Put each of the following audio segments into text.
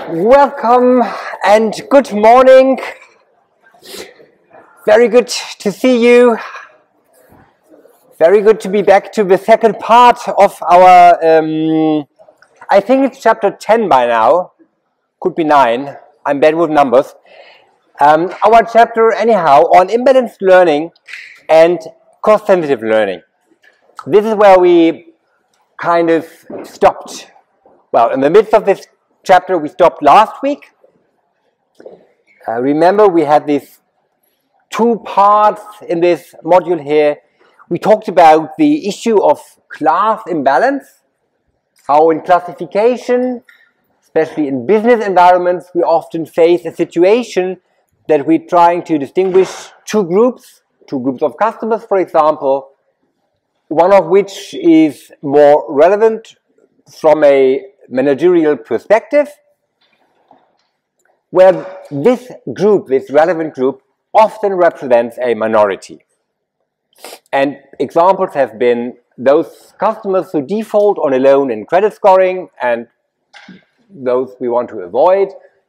Welcome and good morning. Very good to see you. Very good to be back to the second part of our, I think it's chapter 10 by now. Could be 9. I'm bad with numbers. Our chapter, anyhow, on imbalanced learning and cost-sensitive learning. This is where we kind of stopped. Well, in the midst of this chapter, we stopped last week. Remember, we had these 2 parts in this module here. We talked about the issue of class imbalance, how in classification, especially in business environments, we often face a situation that we're trying to distinguish two groups of customers, for example, one of which is more relevant from a managerial perspective, where this group, this relevant group, often represents a minority. And examples have been those customers who default on a loan in credit scoring, and those we want to avoid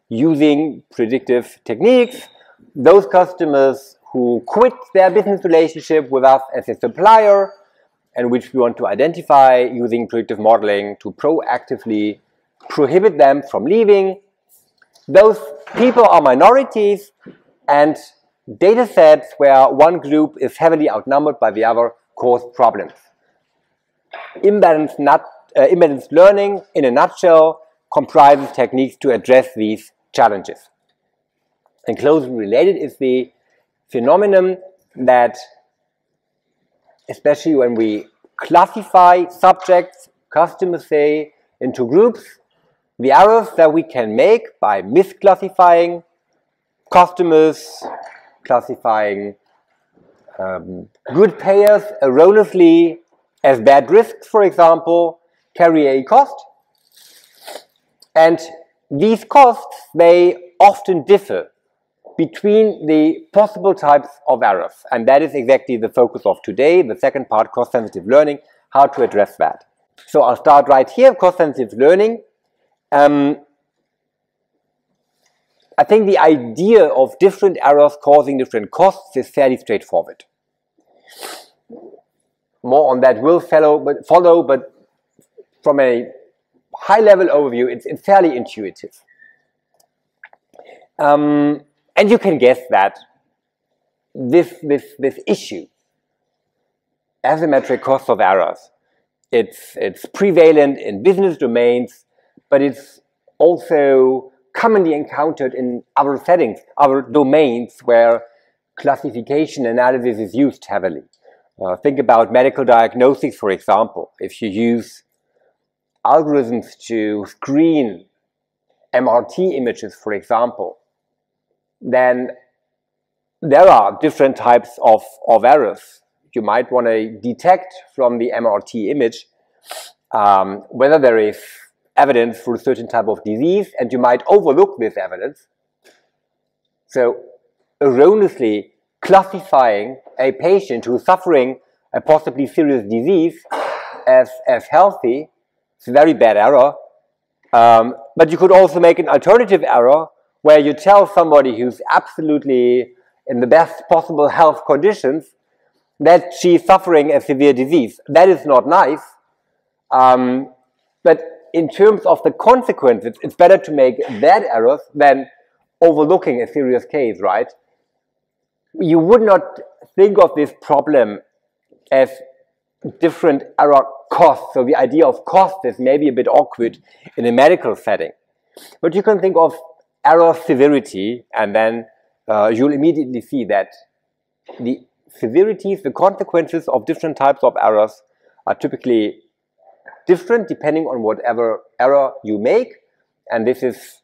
using predictive techniques, those customers who quit their business relationship with us as a supplier, and which we want to identify using predictive modeling to proactively prohibit them from leaving. Those people are minorities, and data sets where one group is heavily outnumbered by the other cause problems. Imbalanced learning, in a nutshell, comprises techniques to address these challenges. And closely related is the phenomenon that, especially when we classify subjects, customers say, into groups, the errors that we can make by misclassifying customers, classifying good payers erroneously as bad risks, for example, carry a cost. And these costs, they often differ between the possible types of errors. And that is exactly the focus of today, the second part, cost-sensitive learning, how to address that. So I'll start right here, cost-sensitive learning. I think the idea of different errors causing different costs is fairly straightforward. More on that will follow, but from a high-level overview, it's fairly intuitive. And you can guess that this issue, asymmetric cost of errors, it's prevalent in business domains, but it's also commonly encountered in other settings, other domains where classification analysis is used heavily. Think about medical diagnosis, for example. If you use algorithms to screen MRT images, for example, then there are different types of errors. You might want to detect from the MRT image whether there is evidence for a certain type of disease, and you might overlook this evidence. So erroneously classifying a patient who is suffering a possibly serious disease as healthy, it's a very bad error. But you could also make an alternative error where you tell somebody who's absolutely in the best possible health conditions that she's suffering a severe disease. That is not nice. But in terms of the consequences, it's better to make bad errors than overlooking a serious case, right? You would not think of this problem as different error costs. So the idea of cost is maybe a bit awkward in a medical setting. But you can think of error severity, and then you'll immediately see that the severities, the consequences of different types of errors are typically different depending on whatever error you make, and this is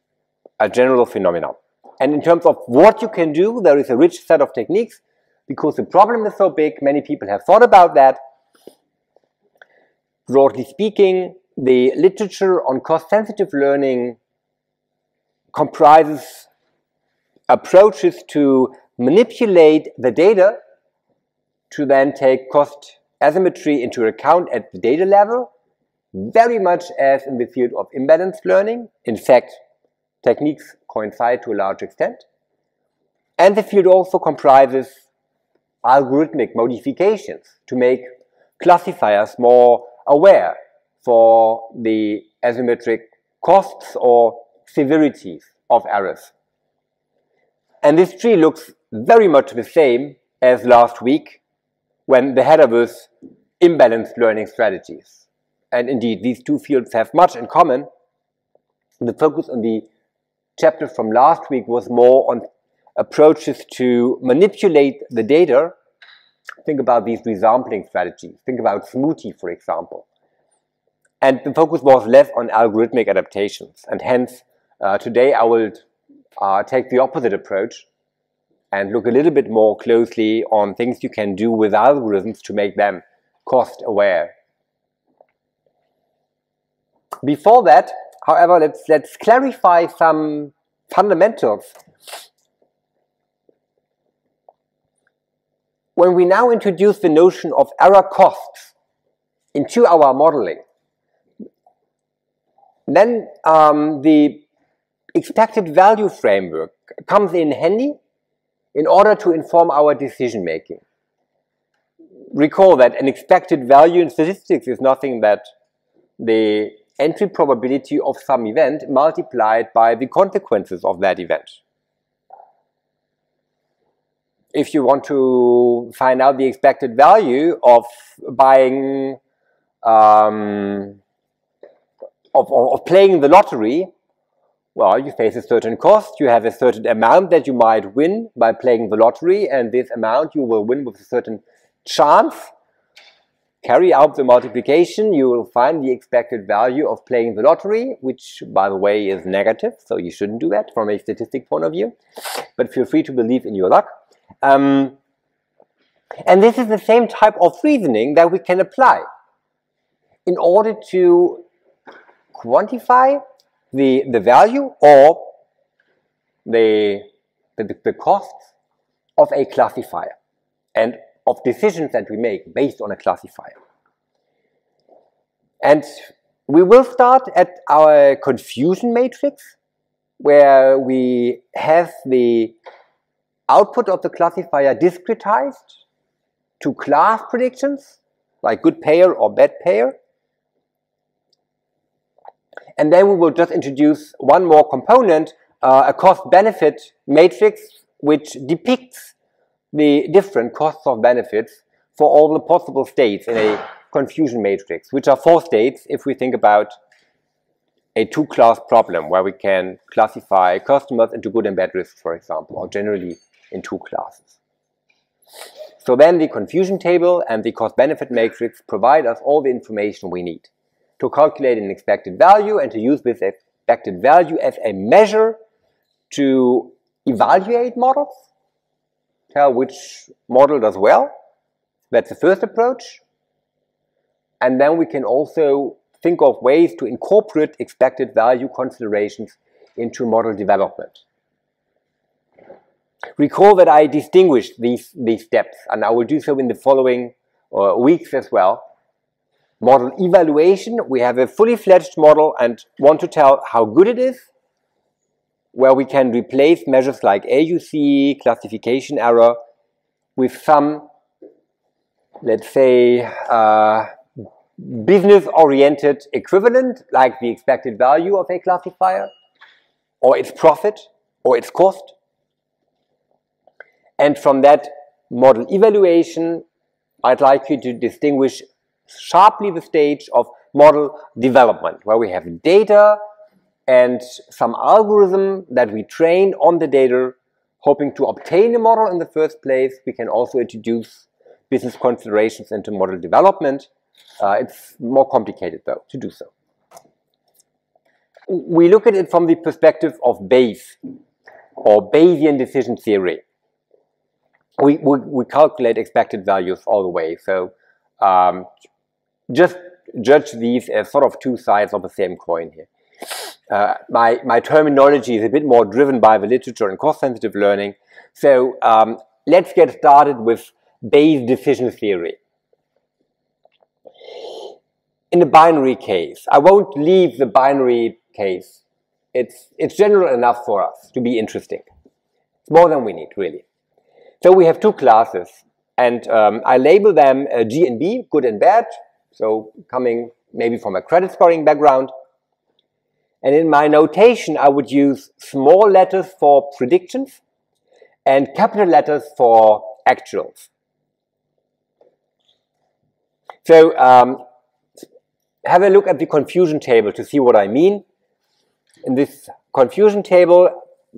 a general phenomenon. And in terms of what you can do, there is a rich set of techniques. Because the problem is so big, many people have thought about that. Broadly speaking, the literature on cost-sensitive learning comprises approaches to manipulate the data to then take cost asymmetry into account at the data level, very much as in the field of imbalanced learning. In fact, techniques coincide to a large extent. And the field also comprises algorithmic modifications to make classifiers more aware for the asymmetric costs or severities of errors. And this tree looks very much the same as last week when the header was imbalanced learning strategies. And indeed, these two fields have much in common. The focus on the chapter from last week was more on approaches to manipulate the data. Think about these resampling strategies. Think about smoothie, for example. And the focus was less on algorithmic adaptations. And hence, today I will take the opposite approach and look a little bit more closely on things you can do with algorithms to make them cost aware. Before that, however, let's clarify some fundamentals. When we now introduce the notion of error costs into our modeling, then the expected value framework comes in handy in order to inform our decision making. Recall that an expected value in statistics is nothing but the entry probability of some event multiplied by the consequences of that event. If you want to find out the expected value of buying, of playing the lottery, well, you face a certain cost, you have a certain amount that you might win by playing the lottery, and this amount you will win with a certain chance. Carry out the multiplication, you will find the expected value of playing the lottery, which, by the way, is negative, so you shouldn't do that from a statistic point of view. But feel free to believe in your luck. And this is the same type of reasoning that we can apply in order to quantify the value or the costs of a classifier and of decisions that we make based on a classifier. And we will start at our confusion matrix, where we have the output of the classifier discretized to class predictions, like good payer or bad payer. And then we will just introduce one more component, a cost-benefit matrix, which depicts the different costs of benefits for all the possible states in a confusion matrix, which are 4 states if we think about a 2-class problem where we can classify customers into good and bad risks, for example, or generally in 2 classes. So then the confusion table and the cost-benefit matrix provide us all the information we need to calculate an expected value and to use this expected value as a measure to evaluate models. Tell which model does well. That's the first approach. And then we can also think of ways to incorporate expected value considerations into model development. Recall that I distinguished these steps, and I will do so in the following weeks as well. Model evaluation, we have a fully fledged model and want to tell how good it is, where we can replace measures like AUC, classification error, with some, let's say, business-oriented equivalent, like the expected value of a classifier, or its profit, or its cost. And from that model evaluation, I'd like you to distinguish sharply the stage of model development, where we have data and some algorithm that we train on the data, hoping to obtain a model in the first place. We can also introduce business considerations into model development. It's more complicated, though, to do so. We look at it from the perspective of Bayes, or Bayesian decision theory. We calculate expected values all the way, so just judge these as sort of 2 sides of the same coin here. My terminology is a bit more driven by the literature and cost-sensitive learning. So let's get started with Bayes decision theory. In the binary case, I won't leave the binary case it's general enough for us to be interesting. It's more than we need, really. So we have two classes, and I label them G and B, good and bad, so coming maybe from a credit scoring background. And in my notation, I would use small letters for predictions and capital letters for actuals. So have a look at the confusion table to see what I mean. In this confusion table,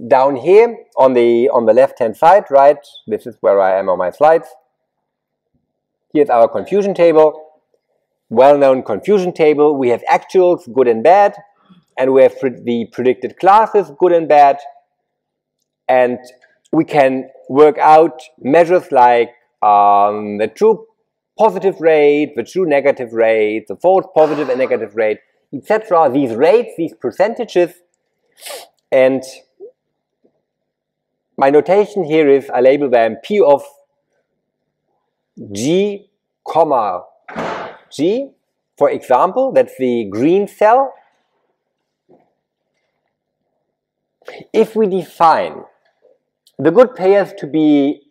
down here on the left-hand side, right, this is where I am on my slides. Here's our confusion table, well-known confusion table. We have actuals, good and bad, and we have the predicted classes, good and bad, and we can work out measures like the true positive rate, the true negative rate, the false positive and negative rate, etc. These rates, these percentages, and my notation here is I label them P of G, comma G. For example, that's the green cell. If we define the good payers to be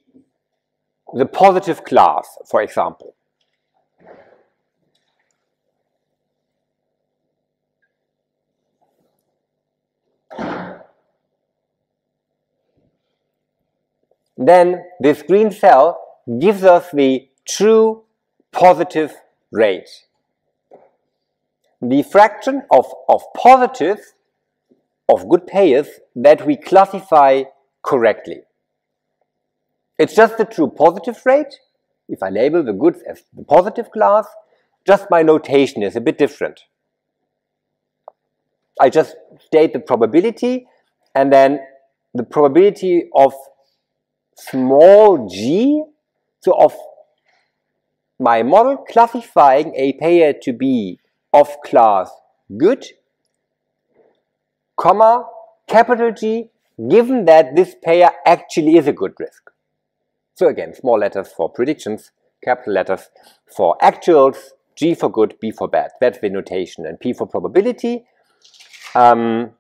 the positive class, for example, then this green cell gives us the true positive rate. The fraction of positives, of good payers, that we classify correctly. It's just the true positive rate. If I label the goods as the positive class, just my notation is a bit different. I just state the probability, and then the probability of small g, so of my model classifying a payer to be of class good, comma, capital G, given that this payer actually is a good risk. So again, small letters for predictions, capital letters for actuals, G for good, B for bad. That's the notation, and P for probability. And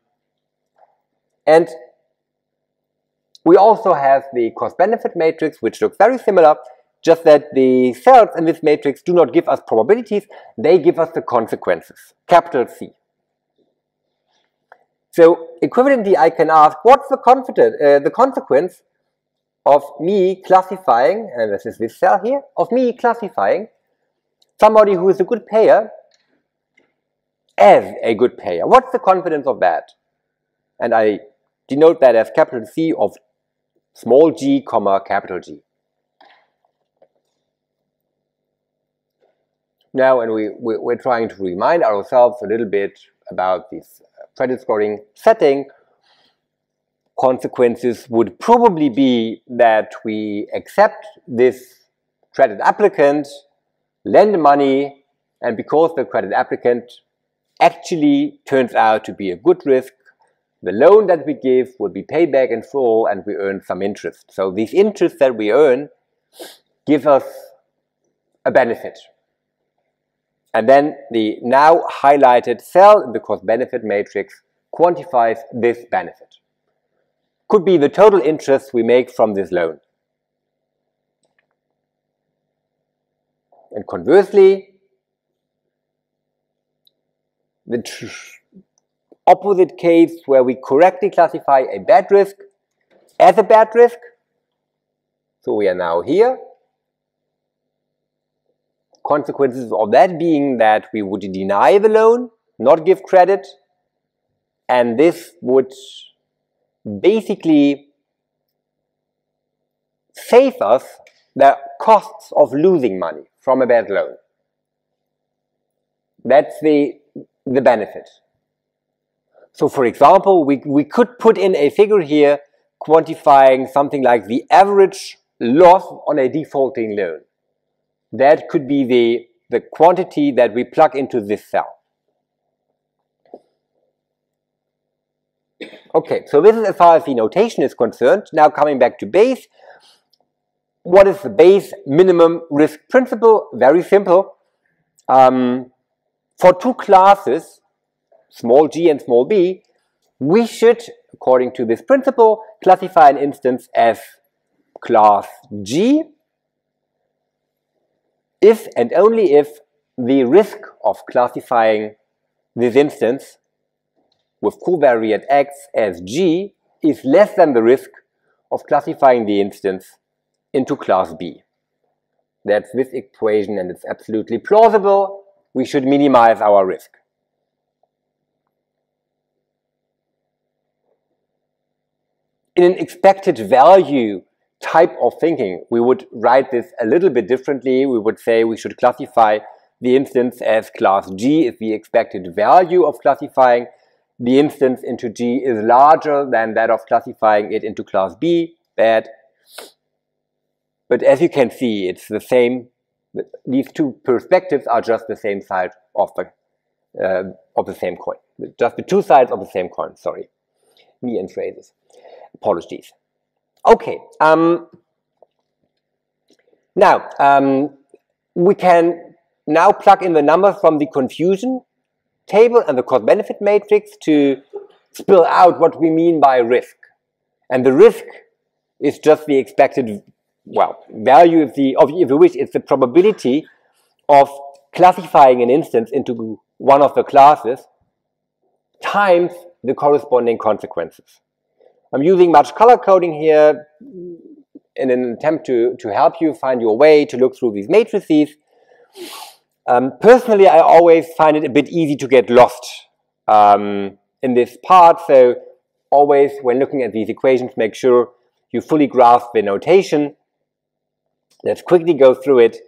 we also have the cost-benefit matrix, which looks very similar, just that the cells in this matrix do not give us probabilities, they give us the consequences, capital C. So equivalently, I can ask, what's the consequence of me classifying, and this is this cell here, of me classifying somebody who is a good payer as a good payer? What's the confidence of that? And I denote that as capital C of small g, comma, capital G. Now, and we're trying to remind ourselves a little bit about this credit scoring setting. Consequences would probably be that we accept this credit applicant, lend money, and because the credit applicant actually turns out to be a good risk, the loan that we give will be paid back in full and we earn some interest. So these interests that we earn give us a benefit. And then the now highlighted cell in the cost-benefit matrix quantifies this benefit. Could be the total interest we make from this loan. And conversely, the opposite case where we correctly classify a bad risk as a bad risk. So we are now here. Consequences of that being that we would deny the loan, not give credit, and this would basically save us the costs of losing money from a bad loan. That's the benefit. So for example, we could put in a figure here quantifying something like the average loss on a defaulting loan. That could be the quantity that we plug into this cell. Okay, so this is as far as the notation is concerned. Now coming back to Bayes. What is the Bayes minimum risk principle? Very simple. For two classes, small g and small b, we should, according to this principle, classify an instance as class G if and only if the risk of classifying this instance with covariate x as G is less than the risk of classifying the instance into class B. That's this equation, and it's absolutely plausible. We should minimize our risk. In an expected value type of thinking, we would write this a little bit differently. We would say we should classify the instance as class G if the expected value of classifying the instance into G is larger than that of classifying it into class B, bad. But as you can see, it's the same. These two perspectives are just the same side of the same coin. Just the two sides of the same coin. Sorry, me and phrases. Apologies. Okay. Now we can now plug in the numbers from the confusion table and the cost-benefit matrix to spill out what we mean by risk. And the risk is just the expected, well, value of the, if you wish, it's the probability of classifying an instance into one of the classes times the corresponding consequences. I'm using much color coding here in an attempt to help you find your way to look through these matrices. Personally, I always find it a bit easy to get lost in this part, so always when looking at these equations, make sure you fully grasp the notation. Let's quickly go through it.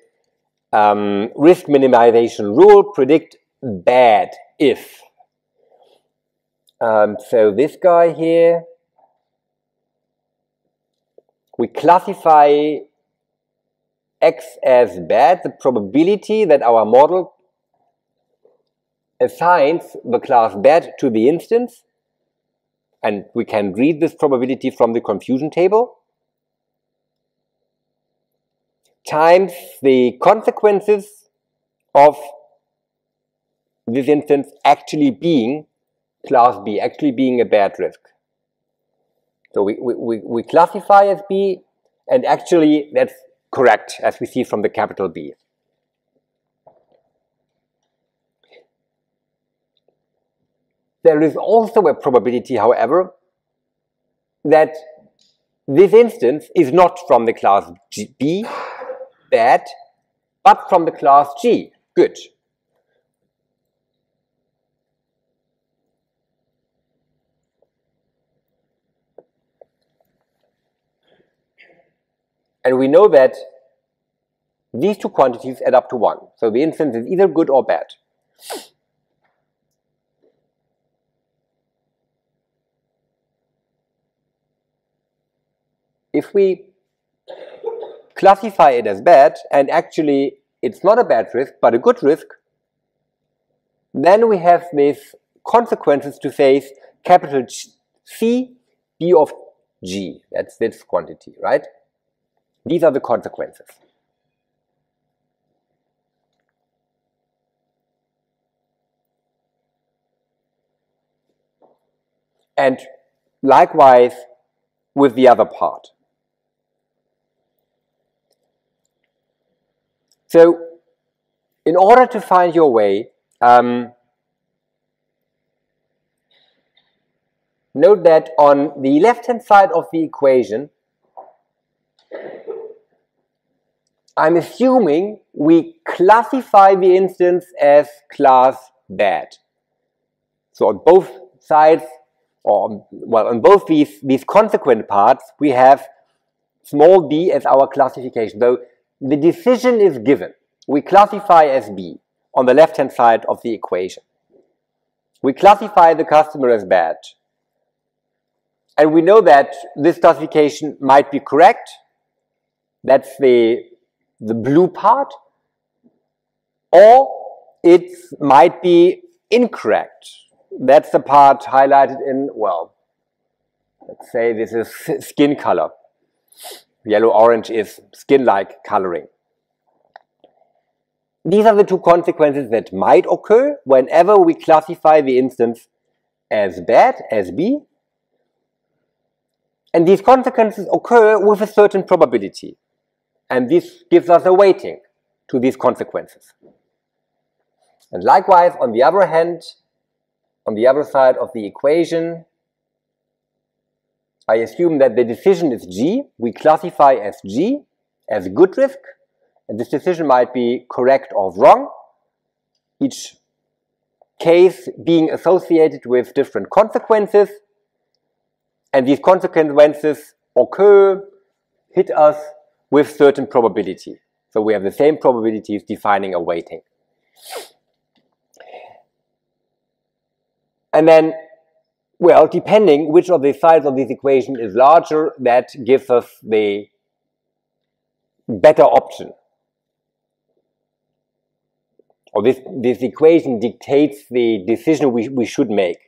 Risk minimization rule, predict bad if. So this guy here, we classify x as bad, the probability that our model assigns the class bad to the instance, and we can read this probability from the confusion table, times the consequences of this instance actually being class B, actually being a bad risk. So we classify as B, and actually that's correct, as we see from the capital B. There is also a probability, however, that this instance is not from the class B, bad, but from the class G, good. And we know that these two quantities add up to 1. So the instance is either good or bad. If we classify it as bad, and actually it's not a bad risk, but a good risk, then we have these consequences to face capital C, B of G. That's this quantity, right? These are the consequences. And likewise with the other part. So in order to find your way, note that on the left-hand side of the equation, I'm assuming we classify the instance as class bad. So on both sides, or well, on both these consequent parts, we have small b as our classification. So the decision is given. We classify as B on the left-hand side of the equation. We classify the customer as bad. And we know that this classification might be correct. That's the blue part. Or it might be incorrect. That's the part highlighted in, well, let's say this is skin color. Yellow-orange is skin-like coloring. These are the two consequences that might occur whenever we classify the instance as bad, as B, and these consequences occur with a certain probability, and this gives us a weighting to these consequences. And likewise, on the other hand, on the other side of the equation, I assume that the decision is G. We classify as G as good risk, and this decision might be correct or wrong, each case being associated with different consequences, and these consequences occur, hit us with certain probability. So we have the same probabilities defining a weighting. And then, well, depending which of the sides of this equation is larger, that gives us the better option. Or this equation dictates the decision we should make.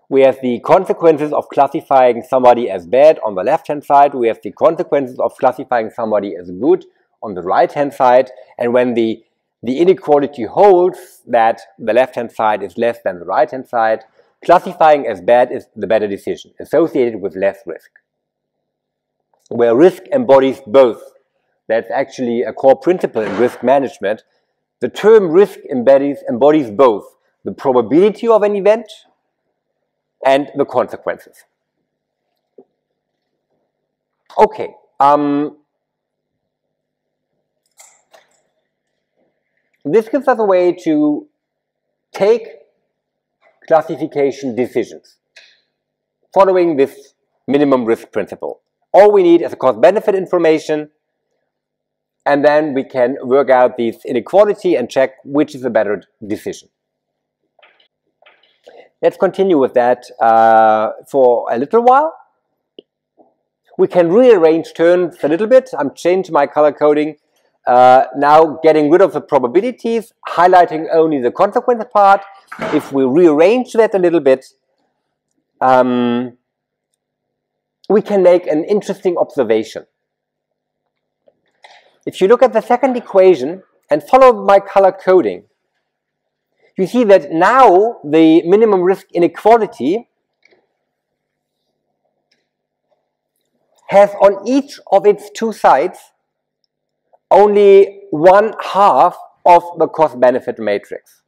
We have the consequences of classifying somebody as bad on the left-hand side. We have the consequences of classifying somebody as good on the right-hand side. And when the inequality holds that the left-hand side is less than the right-hand side, classifying as bad is the better decision, associated with less risk. Where risk embodies both. That's actually a core principle in risk management. The term risk embodies both the probability of an event and the consequences. Okay. This gives us a way to take classification decisions following this minimum risk principle. All we need is a cost-benefit information, and then we can work out this inequality and check which is a better decision. Let's continue with that for a little while. We can rearrange terms a little bit. I'm changing my color coding. Now getting rid of the probabilities, highlighting only the consequence part. If we rearrange that a little bit, we can make an interesting observation. If you look at the second equation and follow my color coding, you see that now the minimum risk inequality has on each of its two sides only 1/2 of the cost-benefit matrix.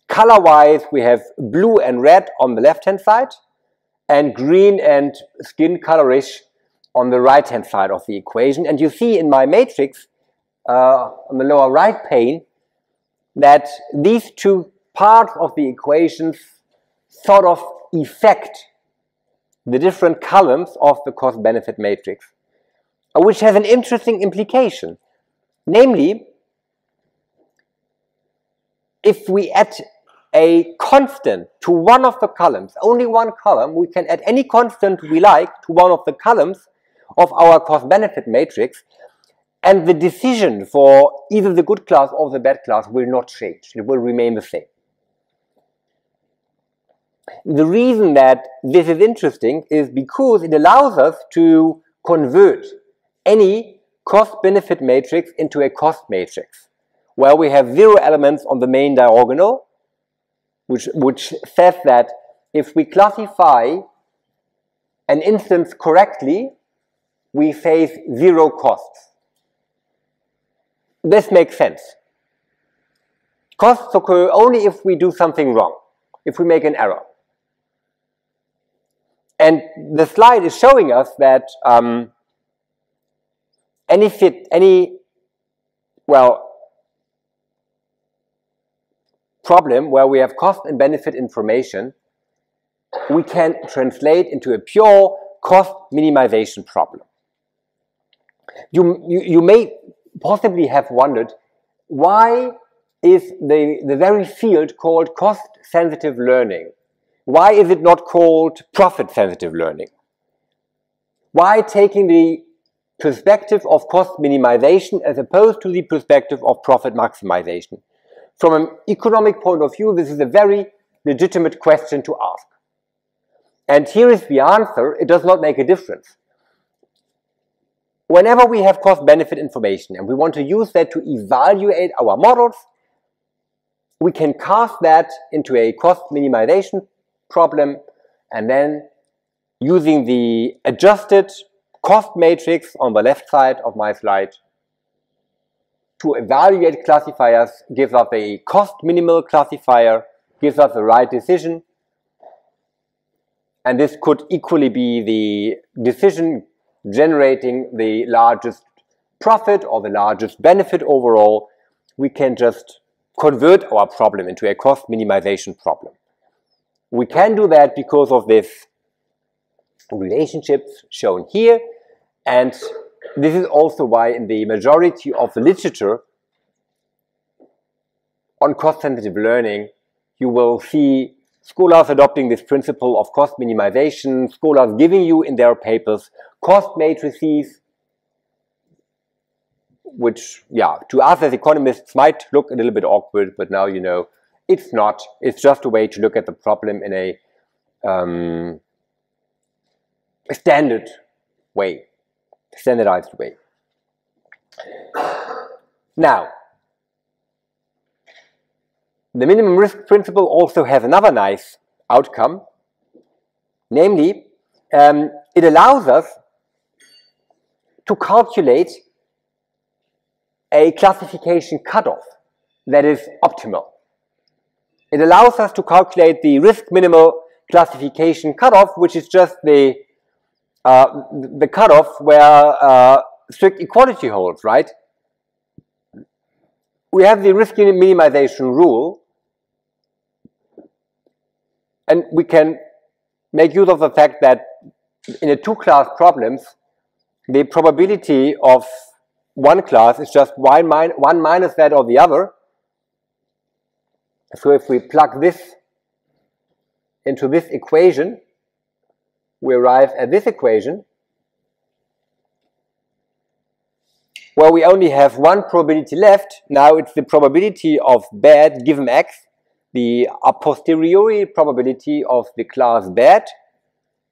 Color-wise, we have blue and red on the left-hand side, and green and skin colorish on the right-hand side of the equation. And you see in my matrix, on the lower right pane, that these two parts of the equations sort of affect the different columns of the cost-benefit matrix, which has an interesting implication. Namely, if we add a constant to one of the columns, only one column, we can add any constant we like to one of the columns of our cost-benefit matrix, and the decision for either the good class or the bad class will not change. It will remain the same. The reason that this is interesting is because it allows us to convert any cost-benefit matrix into a cost matrix, where we have 0 elements on the main diagonal, which says that if we classify an instance correctly, we face 0 costs. This makes sense. Costs occur only if we do something wrong, if we make an error. And the slide is showing us that problem where we have cost and benefit information, we can translate into a pure cost minimization problem. You may possibly have wondered, why is the very field called cost-sensitive learning? Why is it not called profit-sensitive learning? Why taking the perspective of cost minimization as opposed to the perspective of profit maximization? From an economic point of view, this is a very legitimate question to ask. And here is the answer: it does not make a difference. Whenever we have cost-benefit information and we want to use that to evaluate our models, we can cast that into a cost minimization problem, and then using the adjusted cost matrix on the left side of my slide to evaluate classifiers gives us a cost minimal classifier, gives us the right decision. And this could equally be the decision generating the largest profit or the largest benefit overall. We can just convert our problem into a cost minimization problem. We can do that because of this relationships shown here, and this is also why in the majority of the literature on cost-sensitive learning you will see scholars adopting this principle of cost minimization, scholars giving you in their papers cost matrices, which, yeah, to us as economists might look a little bit awkward, but now you know it's not. It's just a way to look at the problem in a standard way, standardized way. Now, the minimum risk principle also has another nice outcome, namely, it allows us to calculate a classification cutoff that is optimal. It allows us to calculate the risk minimal classification cutoff, which is just the cutoff where strict equality holds, right? We have the risk minimization rule, and we can make use of the fact that in a two-class problems, the probability of one class is just one minus that of the other. So if we plug this into this equation, we arrive at this equation, where we only have one probability left. Now it's the probability of bad given x, the a posteriori probability of the class bad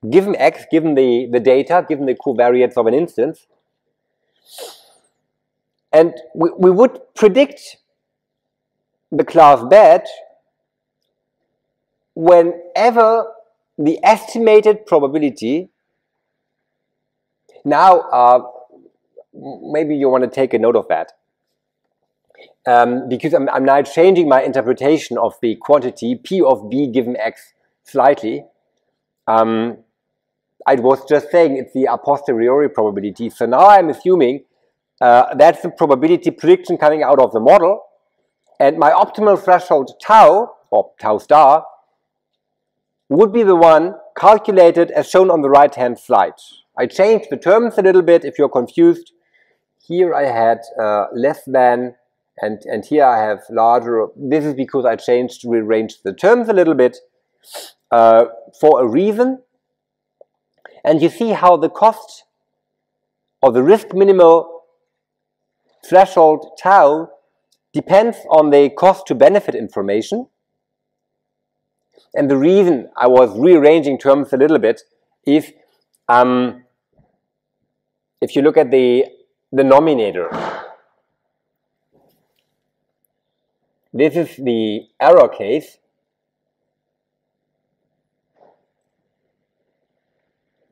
given x, given the data, given the covariates of an instance. And we would predict the class bad whenever the estimated probability, now maybe you want to take a note of that, because I'm now changing my interpretation of the quantity P of B given x slightly. I was just saying it's the a posteriori probability, so now I'm assuming that's the probability prediction coming out of the model, and my optimal threshold tau, or tau star, would be the one calculated as shown on the right hand slide. I changed the terms a little bit if you're confused. Here I had less than, and here I have larger. This is because I rearranged the terms a little bit for a reason. And you see how the cost or the risk minimal threshold tau depends on the cost to benefit information. And the reason I was rearranging terms a little bit is if you look at the denominator, this is the error case,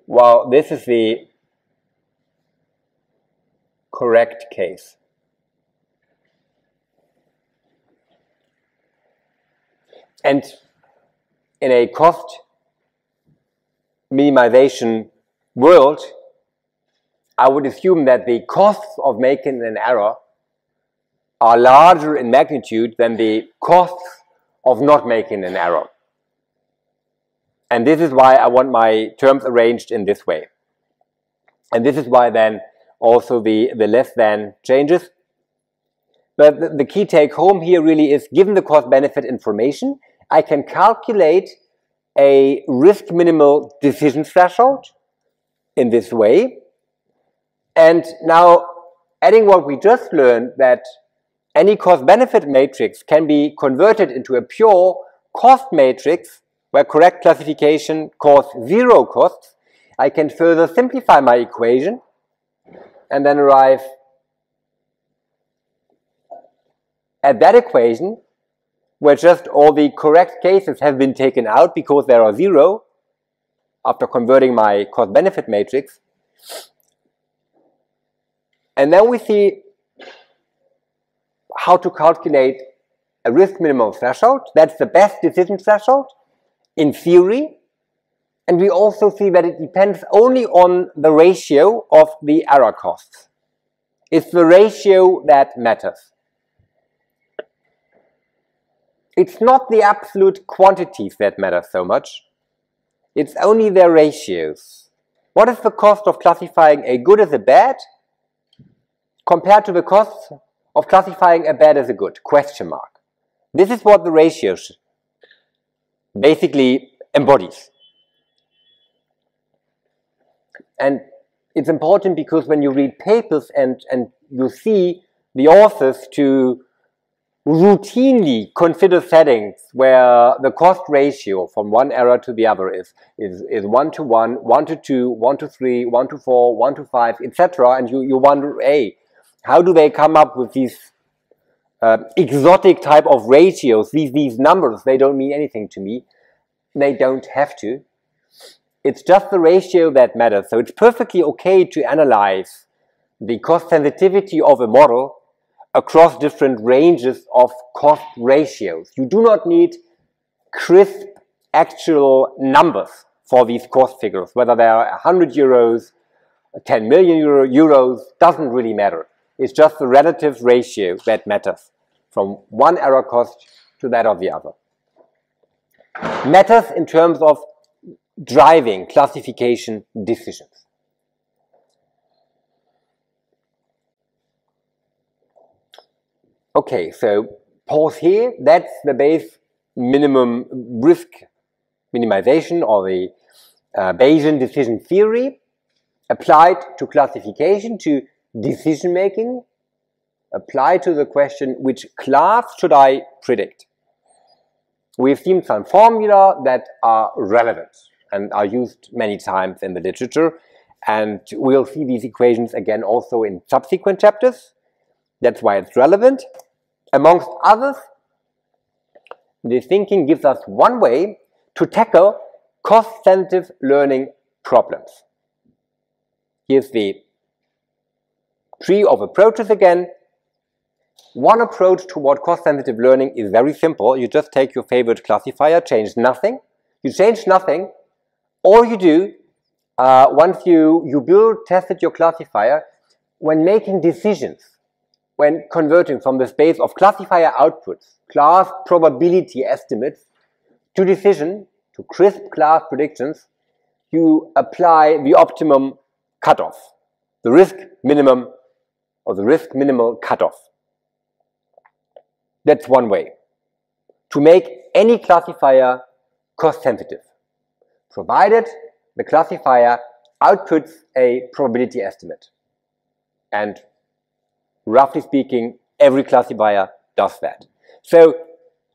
while this is the correct case. And in a cost minimization world, I would assume that the costs of making an error are larger in magnitude than the costs of not making an error. And this is why I want my terms arranged in this way. And this is why then also the less than changes. But the key take home here really is, given the cost benefit information, I can calculate a risk minimal decision threshold in this way. And now, adding what we just learned, that any cost benefit matrix can be converted into a pure cost matrix where correct classification causes zero costs, I can further simplify my equation and then arrive at that equation where just all the correct cases have been taken out because there are 0 after converting my cost-benefit matrix. And then we see how to calculate a risk minimum threshold. That's the best decision threshold in theory. And we also see that it depends only on the ratio of the error costs. It's the ratio that matters. It's not the absolute quantities that matter so much. It's only their ratios. What is the cost of classifying a good as a bad compared to the cost of classifying a bad as a good? Question mark. This is what the ratio basically embodies. And it's important because when you read papers and you see the authors to routinely consider settings where the cost ratio from one error to the other is 1 to 1, 1 to 2, 1 to 3, 1 to 4, 1 to 5, etc. And you wonder, hey, how do they come up with these exotic type of ratios, these numbers? They don't mean anything to me. They don't have to. It's just the ratio that matters. So it's perfectly okay to analyze the cost sensitivity of a model across different ranges of cost ratios. You do not need crisp actual numbers for these cost figures. Whether they are 100 euros, 10 million euros, doesn't really matter. It's just the relative ratio that matters from one error cost to that of the other. Matters in terms of driving classification decisions. Okay, so pause here. That's the base minimum risk minimization, or the Bayesian decision theory applied to classification, to decision making, applied to the question, which class should I predict? We've seen some formula that are relevant and are used many times in the literature, and we'll see these equations again also in subsequent chapters. That's why it's relevant. Amongst others, the thinking gives us one way to tackle cost-sensitive learning problems. Here's the tree of approaches again. One approach toward cost-sensitive learning is very simple. You just take your favorite classifier, change nothing. You change nothing. All you do, once you tested your classifier, when making decisions, when converting from the space of classifier outputs, class probability estimates, to decision, to crisp class predictions, you apply the optimum cutoff, the risk minimum or the risk minimal cutoff. That's one way to make any classifier cost sensitive, provided the classifier outputs a probability estimate. And roughly speaking, every classifier does that. So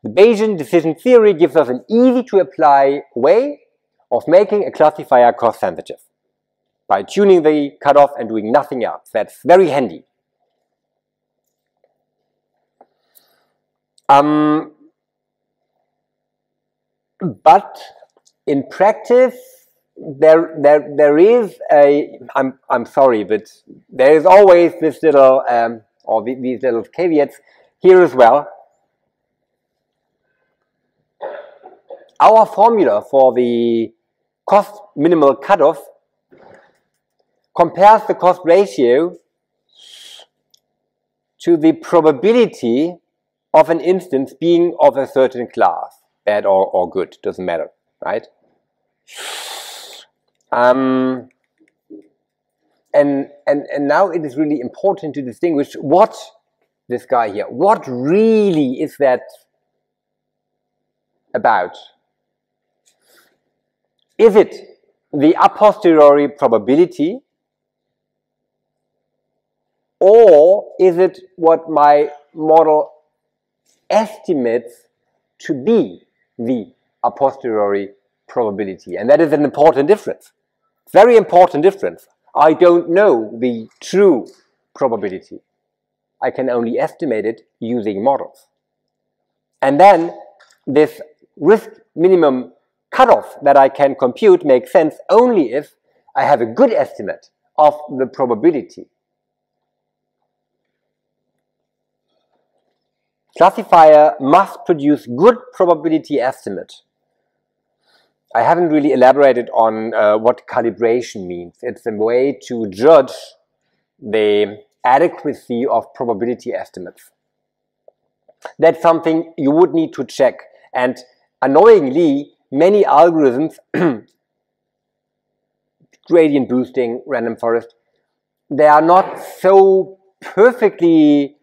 the Bayesian decision theory gives us an easy to apply way of making a classifier cost sensitive by tuning the cutoff and doing nothing else. That's very handy. But in practice, there is a, I'm sorry, but there is always this little, or these little caveats here as well. Our formula for the cost minimal cutoff compares the cost ratio to the probability of an instance being of a certain class, bad or good, doesn't matter, right? And now it is really important to distinguish what this guy here, what really is that about? Is it the a posteriori probability, or is it what my model estimates to be the a posteriori probability? And that is an important difference. Very important difference. I don't know the true probability. I can only estimate it using models. And then this risk minimum cutoff that I can compute makes sense only if I have a good estimate of the probability. Classifier must produce good probability estimate. I haven't really elaborated on what calibration means. It's a way to judge the adequacy of probability estimates. That's something you would need to check. And annoyingly, many algorithms, gradient boosting, random forest, they are not so perfectly,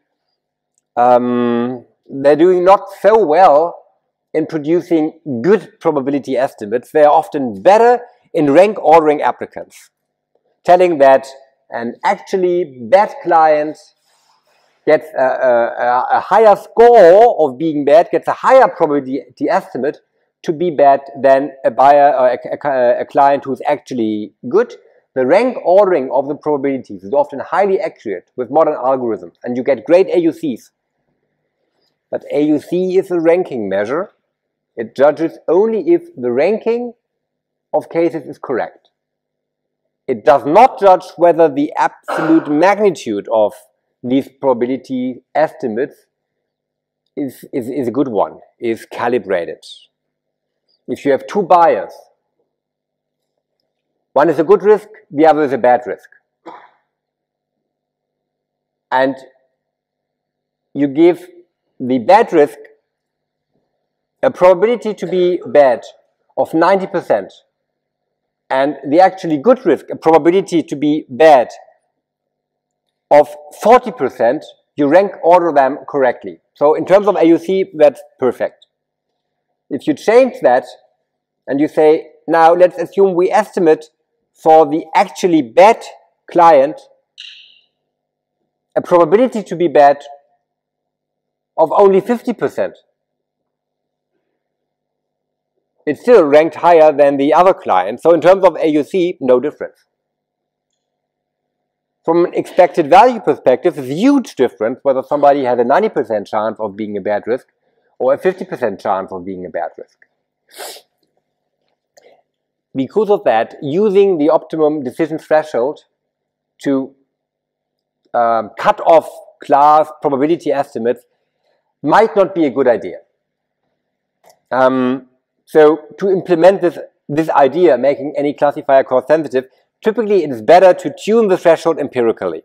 they're doing not so well in producing good probability estimates. They are often better in rank ordering applicants, telling that an actually bad client gets a higher score of being bad, gets a higher probability estimate to be bad than a buyer or a client who's actually good. The rank ordering of the probabilities is often highly accurate with modern algorithms, and you get great AUCs. But AUC is a ranking measure. It judges only if the ranking of cases is correct. It does not judge whether the absolute magnitude of these probability estimates is a good one, is calibrated. If you have two buyers, one is a good risk, the other is a bad risk, and you give the bad risk a probability to be bad of 90%, and the actually good risk a probability to be bad of 40%, you rank order them correctly. So in terms of AUC, that's perfect. If you change that and you say, now let's assume we estimate for the actually bad client a probability to be bad of only 50%. It's still ranked higher than the other client. So in terms of AUC, no difference. From an expected value perspective, it's a huge difference whether somebody has a 90% chance of being a bad risk or a 50% chance of being a bad risk. Because of that, using the optimum decision threshold to cut off class probability estimates might not be a good idea. So to implement this idea, making any classifier cost sensitive, typically it is better to tune the threshold empirically.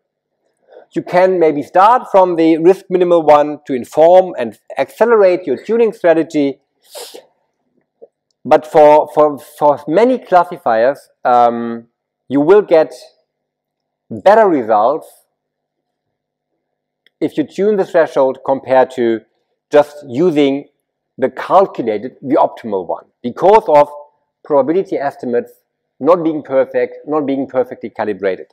You can maybe start from the risk minimal one to inform and accelerate your tuning strategy. But for many classifiers, you will get better results if you tune the threshold compared to just using the optimal one, because of probability estimates not being perfect, not being perfectly calibrated.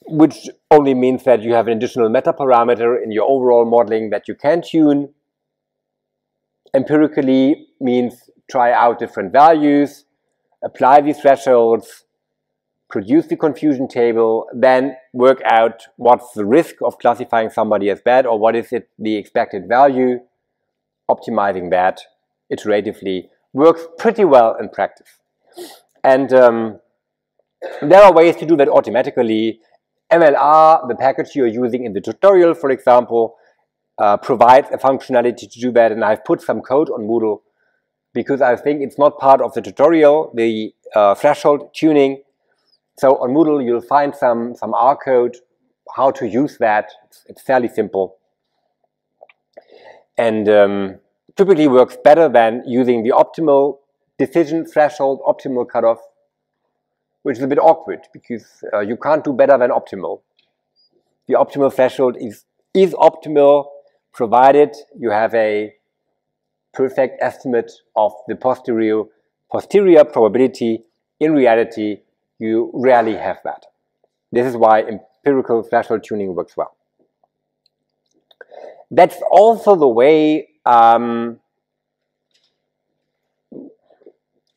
Which only means that you have an additional meta parameter in your overall modeling that you can tune. Empirically means try out different values, apply these thresholds, produce the confusion table, then work out what's the risk of classifying somebody as bad, or what is the expected value. Optimizing that iteratively works pretty well in practice. And there are ways to do that automatically. MLR, the package you're using in the tutorial, for example, provides a functionality to do that, and I've put some code on Moodle because I think it's not part of the tutorial, the threshold tuning. So on Moodle you'll find some R code, how to use that. It's fairly simple. And typically works better than using the optimal decision threshold, optimal cutoff, which is a bit awkward because you can't do better than optimal. The optimal threshold is optimal provided you have a perfect estimate of the posterior probability. In reality, you rarely have that. This is why empirical threshold tuning works well. That's also the way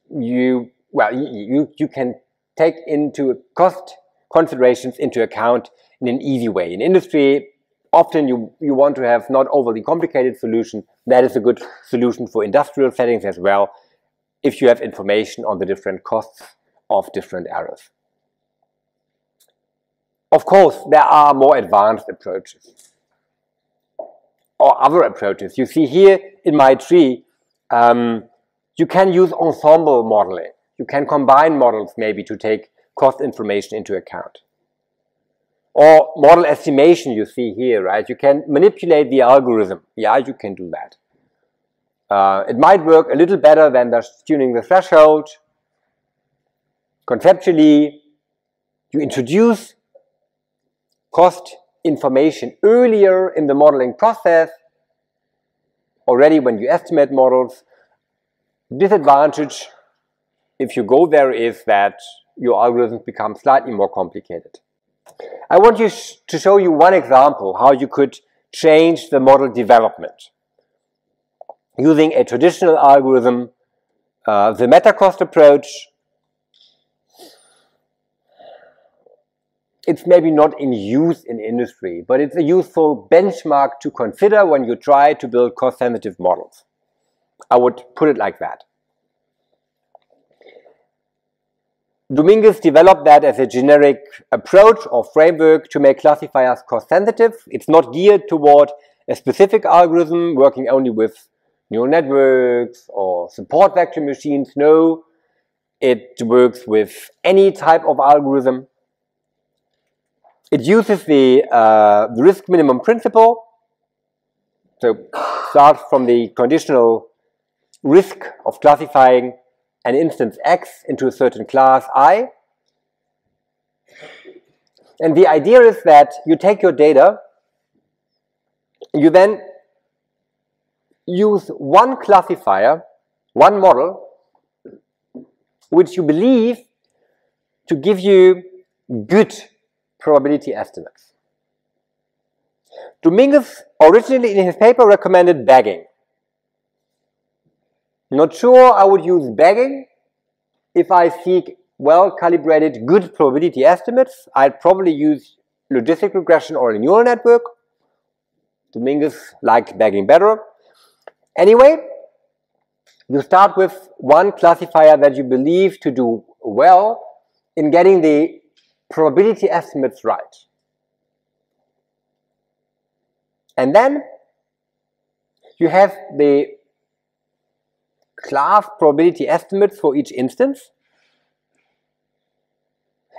you can take into cost considerations into account in an easy way. In industry, often you want to have not overly complicated solution. That is a good solution for industrial settings as well, if you have information on the different costs of different errors. Of course, there are more advanced approaches or other approaches. You see here in my tree, you can use ensemble modeling. You can combine models maybe to take cost information into account. Or model estimation you see here, right? You can manipulate the algorithm. Yeah, you can do that. It might work a little better than tuning the threshold. Conceptually, you introduce cost information earlier in the modeling process, already when you estimate models. Disadvantage, if you go there, is that your algorithms become slightly more complicated. I want to show you one example how you could change the model development using a traditional algorithm, the Metacost approach. It's maybe not in use in industry, but it's a useful benchmark to consider when you try to build cost-sensitive models. I would put it like that. Dominguez developed that as a generic approach or framework to make classifiers cost-sensitive. It's not geared toward a specific algorithm working only with neural networks or support vector machines. No, it works with any type of algorithm. It uses the risk minimum principle. So starts from the conditional risk of classifying an instance X into a certain class I. And the idea is that you take your data, you then use one classifier, one model, which you believe to give you good probability estimates. Dominguez originally in his paper recommended bagging. Not sure I would use bagging if I seek well-calibrated, good probability estimates. I'd probably use logistic regression or a neural network. Dominguez liked bagging better. Anyway, you start with one classifier that you believe to do well in getting the probability estimates right. And then you have the class probability estimates for each instance.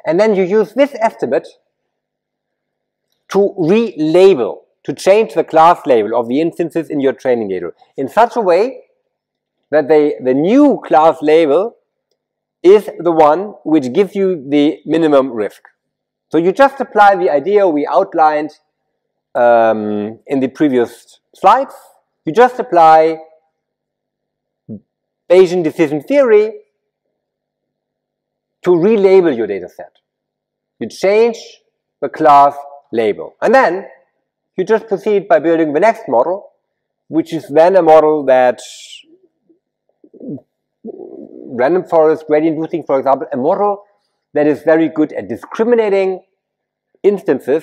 And then you use this estimate to relabel, to change the class label of the instances in your training data in such a way that the new class label is the one which gives you the minimum risk. So you just apply the idea we outlined in the previous slides. You just apply Bayesian decision theory to relabel your data set. You change the class label. And then you just proceed by building the next model, which is then a model that random forest, gradient boosting, for example, a model that is very good at discriminating instances.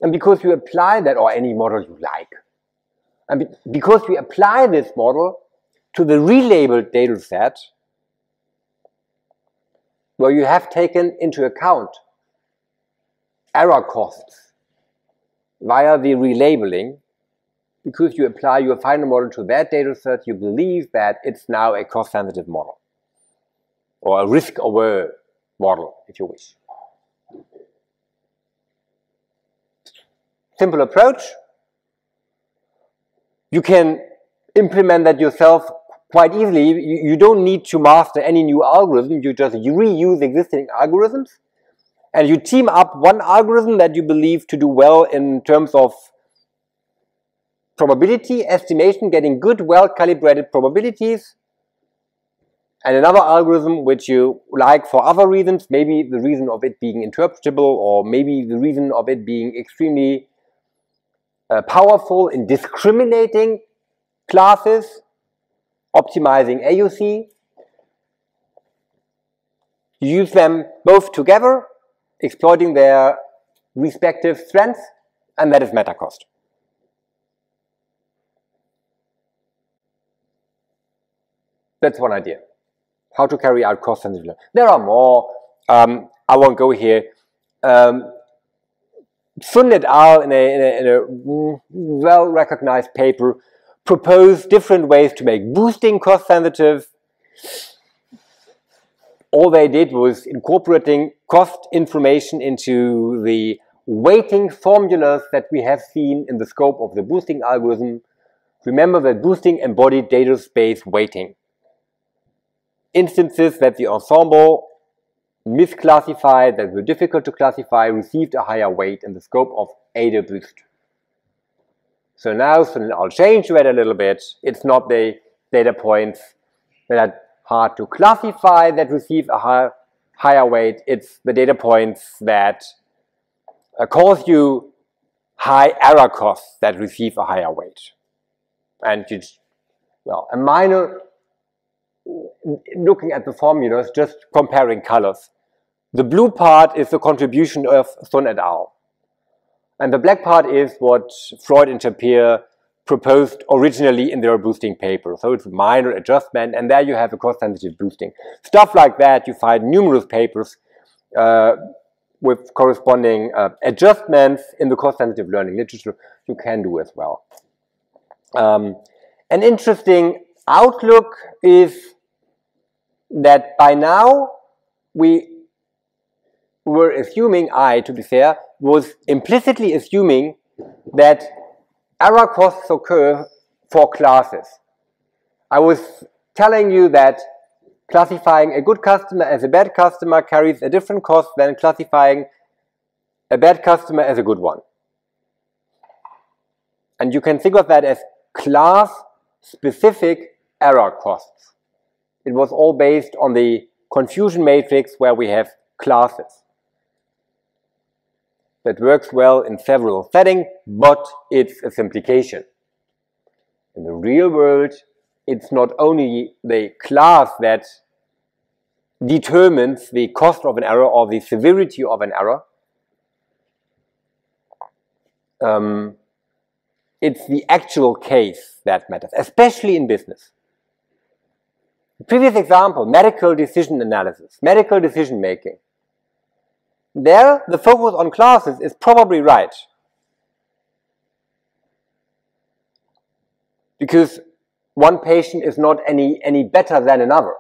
And because you apply that, or any model you like, and because we apply this model to the relabeled data set, where you have taken into account error costs via the relabeling, because you apply your final model to that data set, you believe that it's now a cost-sensitive model, or a risk-aware model, if you wish. Simple approach. You can implement that yourself quite easily. You don't need to master any new algorithm. You just reuse existing algorithms, and you team up one algorithm that you believe to do well in terms of probability estimation, getting good, well-calibrated probabilities, and another algorithm which you like for other reasons, maybe the reason of it being interpretable, or maybe the reason of it being extremely powerful in discriminating classes, optimizing AUC. You use them both together, exploiting their respective strengths, and that is Metacost. That's one idea, how to carry out cost-sensitive learning. There are more. I won't go here. Sun et al. in a well-recognized paper proposed different ways to make boosting cost-sensitive. All they did was incorporating cost information into the weighting formulas that we have seen in the scope of the boosting algorithm. Remember that boosting embodied data space weighting. Instances that the ensemble misclassified, that were difficult to classify, received a higher weight in the scope of ADA boost. So now I'll change that a little bit. It's not the data points that are hard to classify that receive a higher weight. It's the data points that cause you high error costs that receive a higher weight. And a minor, looking at the formulas, just comparing colors. The blue part is the contribution of Sun et al. And the black part is what Freud and Tapir proposed originally in their boosting paper. So it's a minor adjustment, and there you have a cost-sensitive boosting. Stuff like that, you find numerous papers with corresponding adjustments in the cost-sensitive learning literature. You can do as well. An interesting outlook is that by now we were assuming, to be fair, was implicitly assuming that error costs occur for classes. I was telling you that classifying a good customer as a bad customer carries a different cost than classifying a bad customer as a good one. And you can think of that as class-specific error costs. It was all based on the confusion matrix where we have classes. That works well in several settings, but it's a simplification. In the real world, it's not only the class that determines the cost of an error or the severity of an error. It's the actual case that matters, especially in business. The previous example, medical decision analysis, medical decision making. There, the focus on classes is probably right. Because one patient is not any better than another.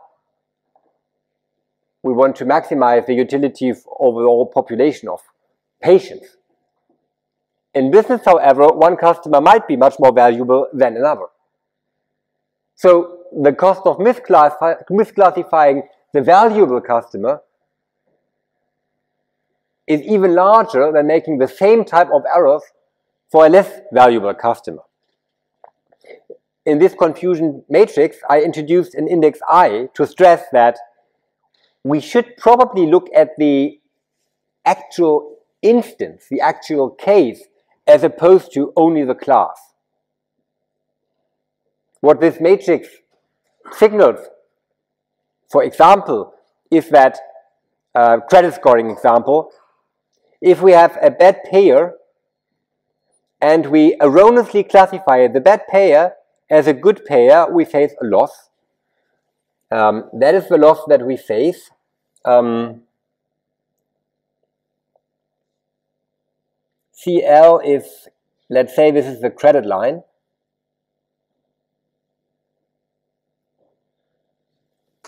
We want to maximize the utility of overall population of patients. In business, however, one customer might be much more valuable than another. So the cost of misclassifying the valuable customer is even larger than making the same type of errors for a less valuable customer. In this confusion matrix, I introduced an index I to stress that we should probably look at the actual instance, the actual case, as opposed to only the class. What this matrix signals, for example, is that credit scoring example, if we have a bad payer and we erroneously classify the bad payer as a good payer, we face a loss. That is the loss that we face. CL is, let's say this is the credit line.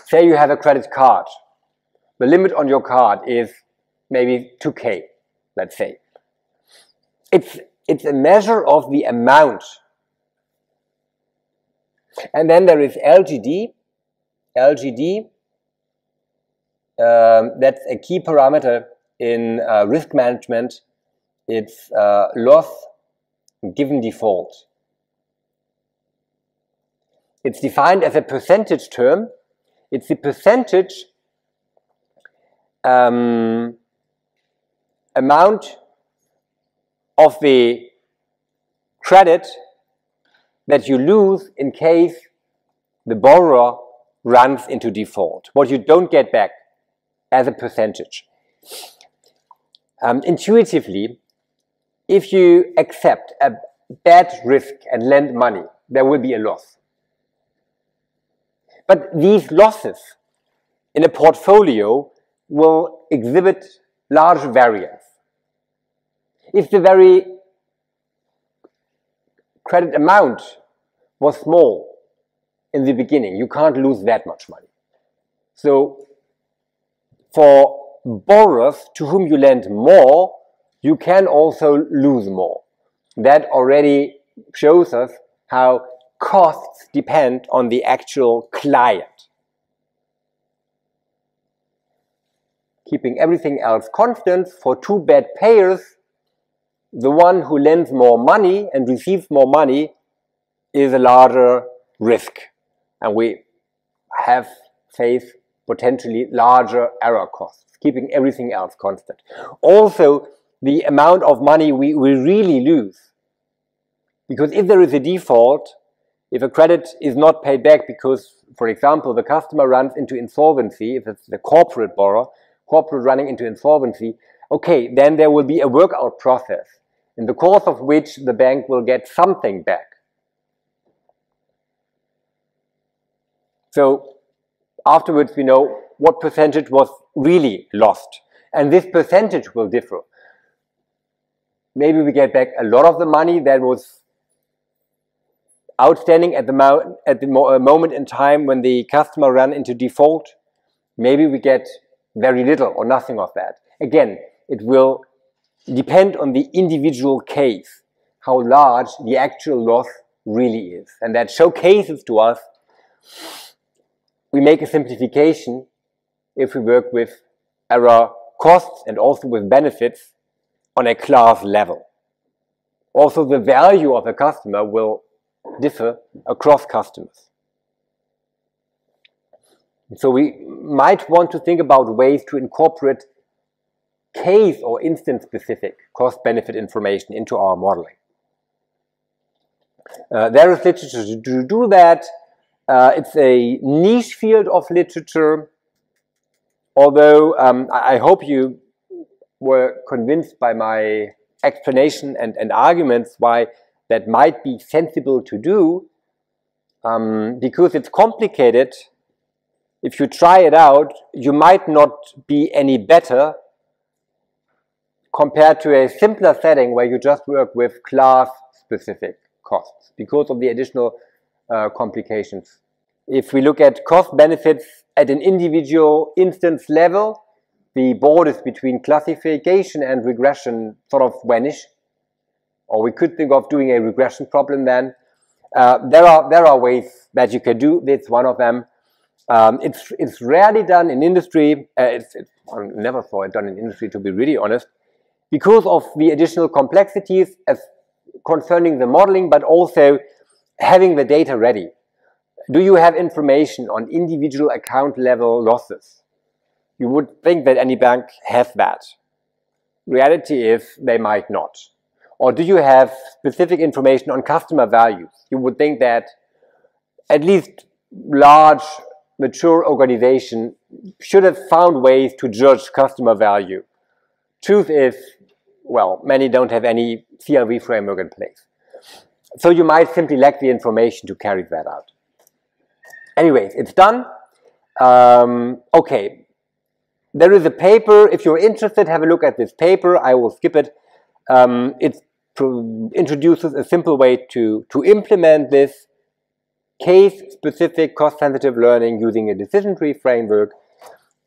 Say you have a credit card. The limit on your card is maybe 2K, let's say. It's a measure of the amount. And then there is LGD. LGD, that's a key parameter in risk management. It's loss given default. It's defined as a percentage term. It's the percentage amount of the credit that you lose in case the borrower runs into default, what you don't get back as a percentage. Intuitively, if you accept a bad risk and lend money, there will be a loss. But these losses in a portfolio will exhibit large variance. If the very credit amount was small in the beginning, you can't lose that much money. So for borrowers to whom you lend more, you can also lose more. That already shows us how costs depend on the actual client. Keeping everything else constant, for two bad payers, the one who lends more money and receives more money is a larger risk. And we have faced potentially larger error costs, keeping everything else constant. Also, the amount of money we really lose. Because if there is a default, if a credit is not paid back because, for example, the customer runs into insolvency, if it's the corporate borrower, corporate running into insolvency, okay, then there will be a workout process in the course of which the bank will get something back. So afterwards we know what percentage was really lost, and this percentage will differ. Maybe we get back a lot of the money that was outstanding at the moment in time when the customer ran into default. Maybe we get very little or nothing of that. Again, it will depend on the individual case, how large the actual loss really is. And that showcases to us we make a simplification if we work with error costs and also with benefits on a class level. Also, the value of a customer will differ across customers. So we might want to think about ways to incorporate case or instance-specific cost-benefit information into our modeling. There is literature to do that. It's a niche field of literature, although I hope you were convinced by my explanation and arguments why that might be sensible to do, because it's complicated. If you try it out, you might not be any better compared to a simpler setting where you just work with class-specific costs because of the additional complications. If we look at cost benefits at an individual instance level, the borders between classification and regression sort of vanish. Or we could think of doing a regression problem then. There are ways that you can do this, one of them. It's rarely done in industry. I never saw it done in industry, to be really honest, because of the additional complexities as concerning the modeling, but also having the data ready. Do you have information on individual account level losses? You would think that any bank has that. Reality is they might not. Or do you have specific information on customer values? You would think that at least large, mature organizations should have found ways to judge customer value. Truth is, well, many don't have any CLV framework in place. So you might simply lack the information to carry that out. Anyways, it's done. Okay. There is a paper. If you're interested, have a look at this paper. I will skip it. It introduces a simple way to implement this case-specific cost-sensitive learning using a decision tree framework.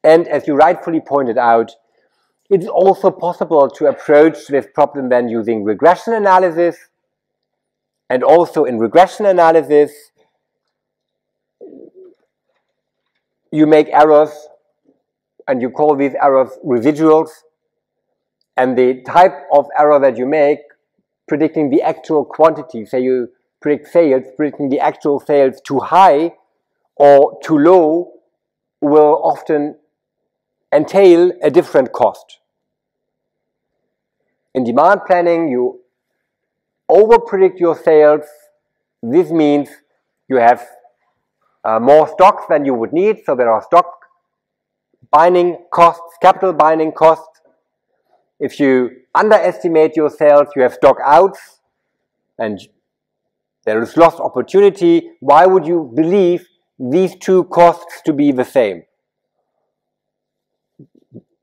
And as you rightfully pointed out, it's also possible to approach this problem then using regression analysis. And also in regression analysis, you make errors and you call these errors residuals. And the type of error that you make, predicting the actual quantity, say you predict sales, predicting the actual sales too high or too low, will often entail a different cost. In demand planning, you over-predict your sales. This means you have more stocks than you would need, so there are stock binding costs, capital binding costs. If you underestimate yourself, you have stock outs, and there is lost opportunity, why would you believe these two costs to be the same?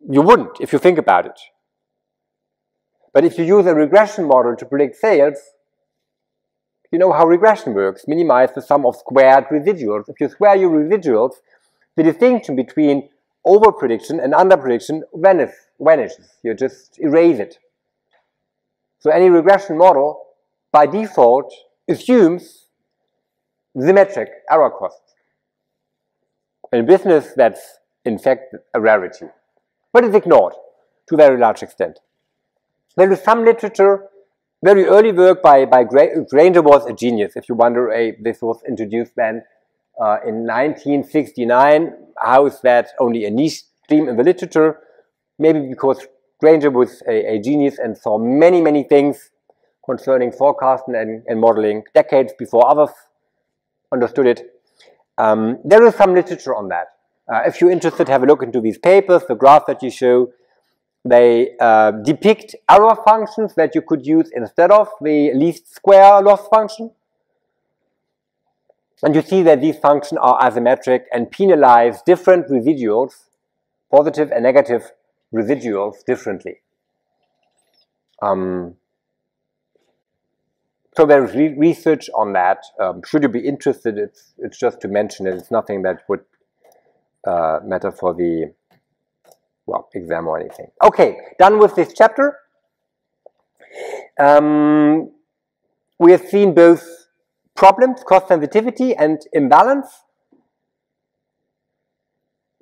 You wouldn't if you think about it. But if you use a regression model to predict sales, you know how regression works. Minimize the sum of squared residuals. If you square your residuals, the distinction between overprediction and underprediction vanishes. You just erase it. So any regression model, by default, assumes symmetric error costs. In business, that's in fact a rarity. But it's ignored to a very large extent. There is some literature, very early work by Granger was a genius. If you wonder, this was introduced then in 1969. How is that only a niche stream in the literature? Maybe because Granger was a genius and saw many, many things concerning forecasting and modeling decades before others understood it. There is some literature on that. If you're interested, have a look into these papers. The graph that you show, they depict error functions that you could use instead of the least square loss function. And you see that these functions are asymmetric and penalize different residuals, positive and negative residuals, differently. So there is research on that. Should you be interested, it's just to mention it. It's nothing that would matter for the exam or anything. Okay, done with this chapter. We have seen both problems, cost sensitivity and imbalance.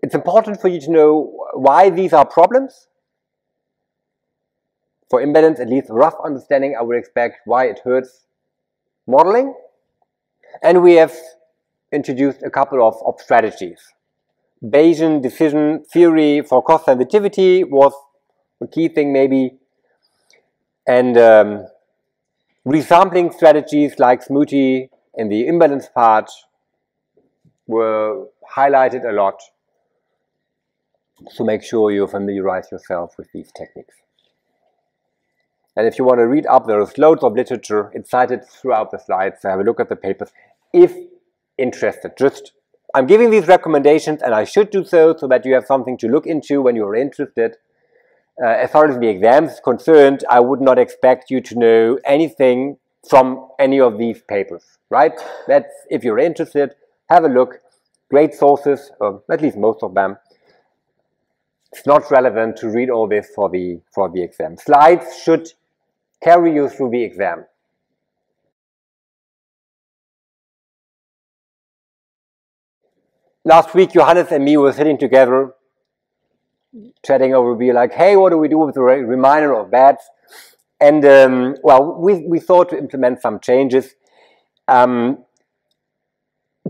It's important for you to know why these are problems. For imbalance, at least a rough understanding, I would expect why it hurts modeling. And we have introduced a couple of strategies. Bayesian decision theory for cost sensitivity was the key thing maybe. And resampling strategies like Smoothie in the imbalance part were highlighted a lot. So make sure you familiarize yourself with these techniques. And if you want to read up, there is loads of literature. It's cited throughout the slides. So have a look at the papers if interested. I'm giving these recommendations, and I should do so that you have something to look into when you're interested. As far as the exam is concerned, I would not expect you to know anything from any of these papers, right? That's, if you're interested, have a look. Great sources, at least most of them. It's not relevant to read all this for the exam. Slides should carry you through the exam. Last week, Johannes and me were sitting together, chatting over, we were like, hey, what do we do with the reminder of BADS? And, we thought to implement some changes.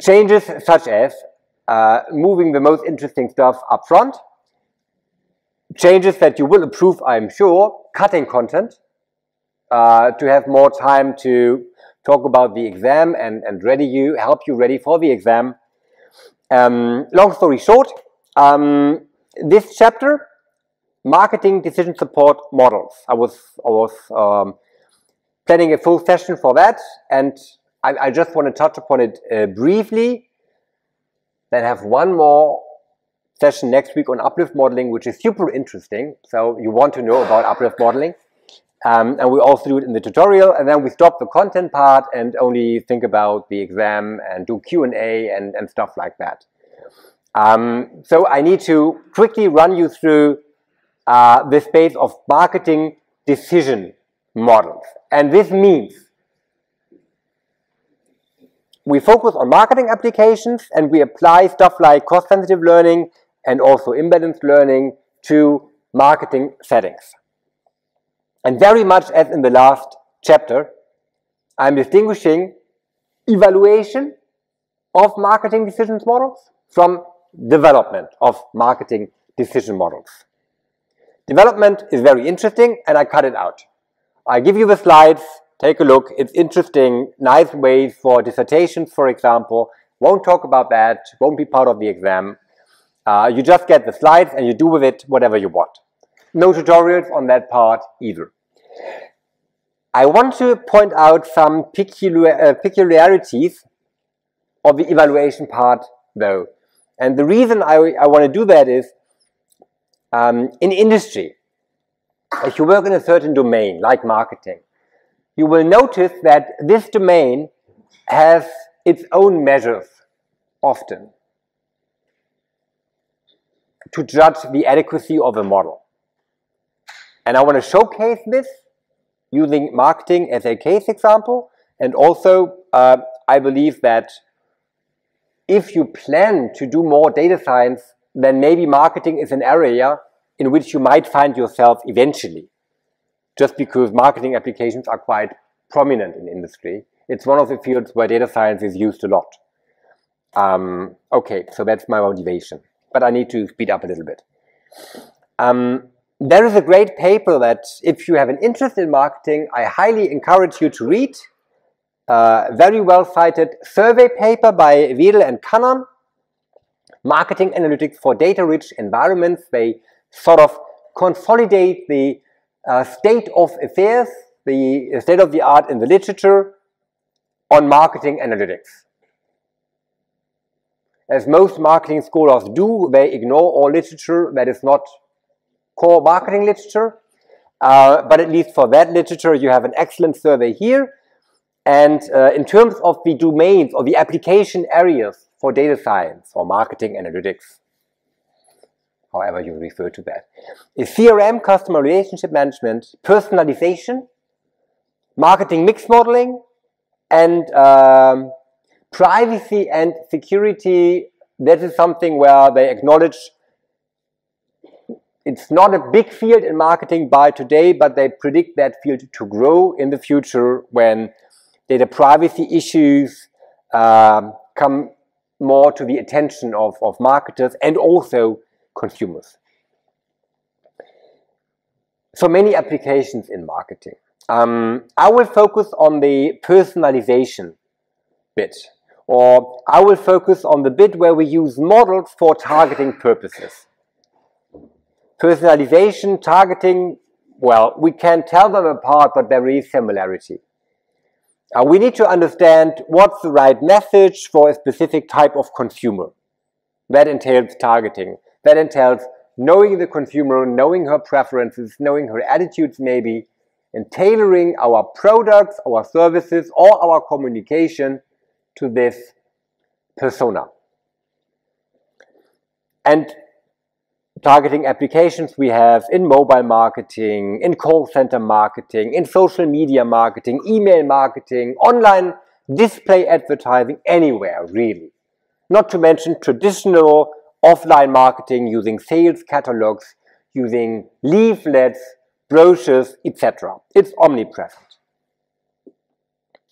Changes such as moving the most interesting stuff up front. Changes that you will approve, I'm sure. Cutting content to have more time to talk about the exam and help you ready for the exam. Long story short, this chapter, marketing decision support models. I was planning a full session for that, and I just want to touch upon it briefly. Then have one more session next week on uplift modeling, which is super interesting. So you want to know about uplift modeling. And we also do it in the tutorial, and then we stop the content part and only think about the exam and do Q&A and stuff like that. So I need to quickly run you through the space of marketing decision models. And this means we focus on marketing applications and we apply stuff like cost-sensitive learning and also imbalanced learning to marketing settings. And very much as in the last chapter, I'm distinguishing evaluation of marketing decisions models from development of marketing decision models. Development is very interesting, and I cut it out. I give you the slides, take a look. It's interesting, nice ways for dissertations, for example. Won't talk about that, won't be part of the exam. You just get the slides and you do with it whatever you want. No tutorials on that part either. I want to point out some peculiarities of the evaluation part though. And the reason I want to do that is, in industry, if you work in a certain domain, like marketing, you will notice that this domain has its own measures, often, to judge the adequacy of a model. And I want to showcase this using marketing as a case example. And also, I believe that if you plan to do more data science, then maybe marketing is an area in which you might find yourself eventually, just because marketing applications are quite prominent in industry. It's one of the fields where data science is used a lot. Okay, so that's my motivation, but I need to speed up a little bit. There is a great paper that, if you have an interest in marketing, I highly encourage you to read. Very well cited survey paper by Wedel and Cannon, Marketing Analytics for Data-Rich Environments. They sort of consolidate the state of affairs, the state of the art in the literature on marketing analytics. As most marketing scholars do, they ignore all literature that is not core marketing literature. But at least for that literature, you have an excellent survey here. And in terms of the domains or the application areas for data science or marketing analytics, however you refer to that, is CRM, customer relationship management, personalization, marketing mix modeling, and privacy and security. That is something where they acknowledge it's not a big field in marketing by today, but they predict that field to grow in the future when data privacy issues come more to the attention of marketers and also consumers. So many applications in marketing. I will focus on the personalization bit, or I will focus on the bit where we use models for targeting purposes. Personalization, targeting, well, we can tell them apart, but there is similarity. We need to understand what's the right message for a specific type of consumer. That entails targeting. That entails knowing the consumer, knowing her preferences, knowing her attitudes maybe, and tailoring our products, our services, or our communication to this persona. And targeting applications we have in mobile marketing, in call center marketing, in social media marketing, email marketing, online display advertising, anywhere really. Not to mention traditional offline marketing using sales catalogs, using leaflets, brochures, etc. It's omnipresent.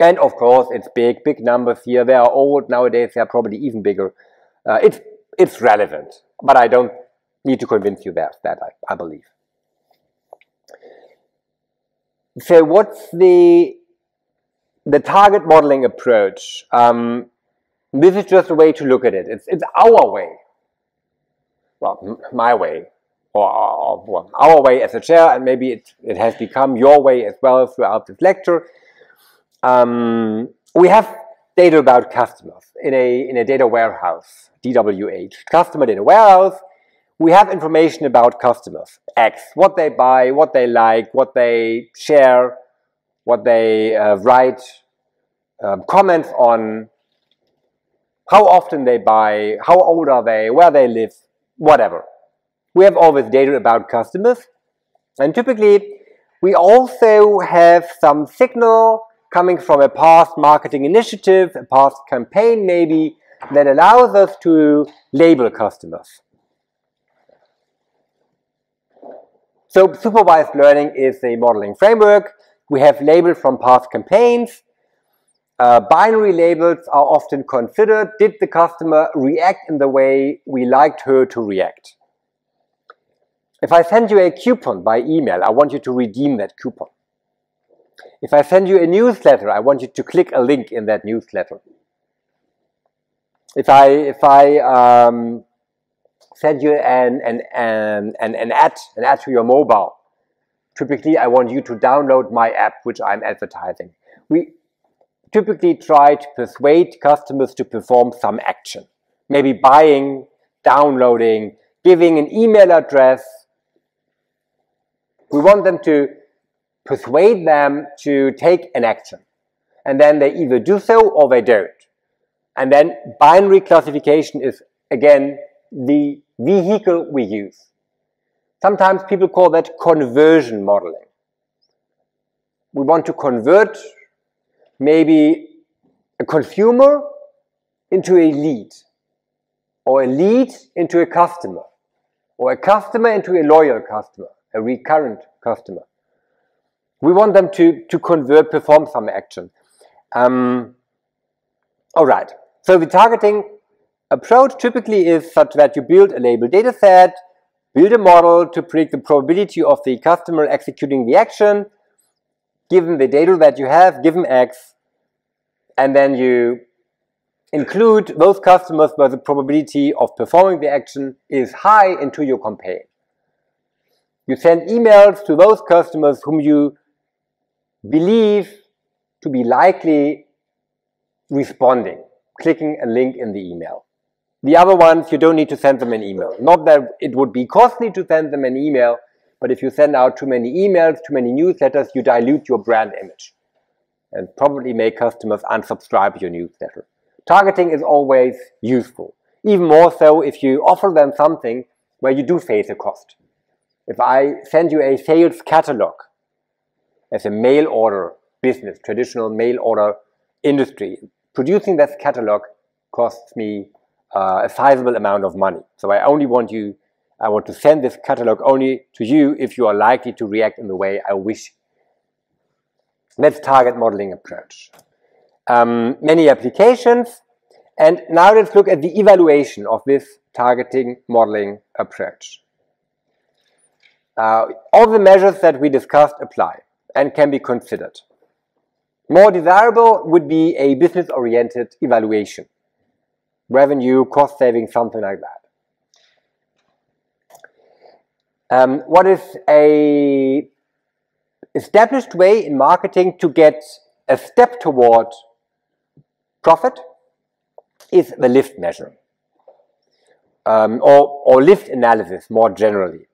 And of course, it's big numbers here. They are old nowadays. They are probably even bigger. It's relevant, but I don't need to convince you that I believe. So what's the target modeling approach? This is just a way to look at it. It's our way. Well, my way, or well, our way as a chair, and maybe it has become your way as well throughout this lecture. We have data about customers in a data warehouse, DWH, customer data warehouse. We have information about customers, X, what they buy, what they like, what they share, what they write, comments on, how often they buy, how old are they, where they live, whatever. We have all this data about customers, and typically we also have some signal coming from a past marketing initiative, a past campaign maybe, that allows us to label customers. So supervised learning is a modeling framework. We have labels from past campaigns. Binary labels are often considered. Did the customer react in the way we liked her to react? If I send you a coupon by email, I want you to redeem that coupon. If I send you a newsletter, I want you to click a link in that newsletter. If I send you an ad to your mobile. Typically, I want you to download my app, which I'm advertising. We typically try to persuade customers to perform some action. Maybe buying, downloading, giving an email address. We want them to persuade them to take an action. And then they either do so or they don't. And then binary classification is, again, the vehicle we use. Sometimes people call that conversion modeling. We want to convert maybe a consumer into a lead, or a lead into a customer, or a customer into a loyal customer, a recurrent customer. We want them to convert, perform some action. All right. So the targeting approach typically is such that you build a label data set, build a model to predict the probability of the customer executing the action, given the data that you have, given X, and then you include those customers where the probability of performing the action is high into your campaign. You send emails to those customers whom you believe to be likely responding, clicking a link in the email. The other ones, you don't need to send them an email. Not that it would be costly to send them an email, but if you send out too many emails, too many newsletters, you dilute your brand image and probably make customers unsubscribe to your newsletter. Targeting is always useful, even more so if you offer them something where you do face a cost. If I send you a sales catalog as a mail order business, traditional mail order industry, producing this catalog costs me a sizable amount of money. So I want to send this catalog only to you if you are likely to react in the way I wish. That's target modeling approach. Many applications, and now let's look at the evaluation of this targeting modeling approach. All the measures that we discussed apply and can be considered. More desirable would be a business-oriented evaluation. Revenue, cost saving, something like that. What is an established way in marketing to get a step toward profit is the lift measure, or lift analysis more generally.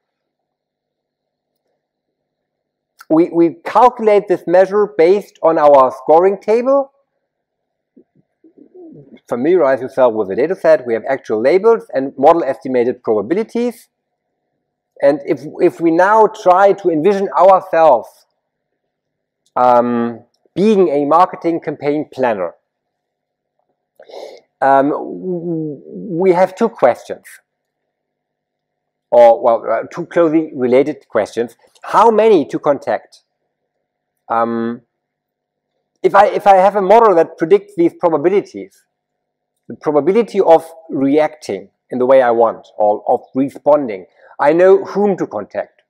We calculate this measure based on our scoring table. Familiarize yourself with the data set. We have actual labels and model estimated probabilities. And if we now try to envision ourselves being a marketing campaign planner, we have two questions, or two closely related questions. How many to contact? If I have a model that predicts these probabilities, the probability of reacting in the way I want, or of responding, I know whom to contact.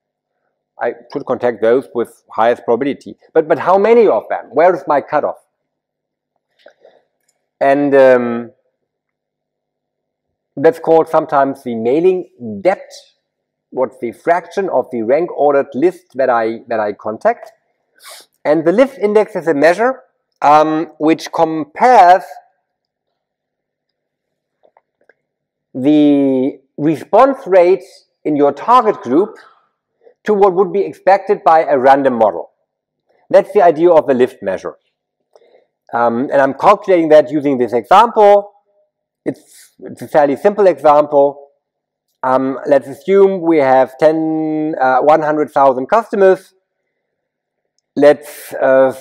I should contact those with highest probability. But how many of them? Where is my cutoff? And that's called sometimes the mailing depth. What's the fraction of the rank ordered list that I contact? And the lift index is a measure which compares the response rates in your target group to what would be expected by a random model. That's the idea of the lift measure. And I'm calculating that using this example. It's a fairly simple example. Let's assume we have 100,000 customers. Let's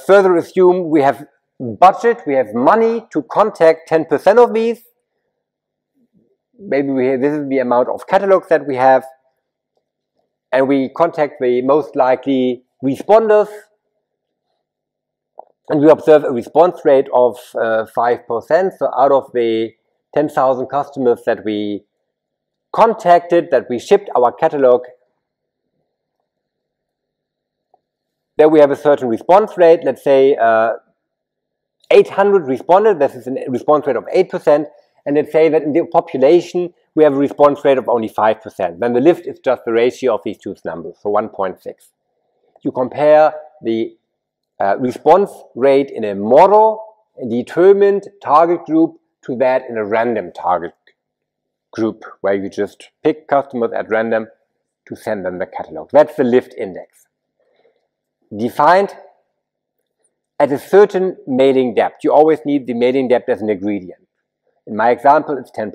further assume we have budget, we have money to contact 10% of these. Maybe this is the amount of catalogs that we have. And we contact the most likely responders. And we observe a response rate of 5%. So out of the 10,000 customers that we contacted, that we shipped our catalog, there we have a certain response rate. Let's say 800 responded. This is a response rate of 8%. And let's say that in the population we have a response rate of only 5%. Then the lift is just the ratio of these two numbers, so 1.6. You compare the response rate in a model, a determined target group, to that in a random target group, where you just pick customers at random to send them the catalog. That's the lift index. Defined at a certain mailing depth. You always need the mailing depth as an ingredient. In my example, it's 10%.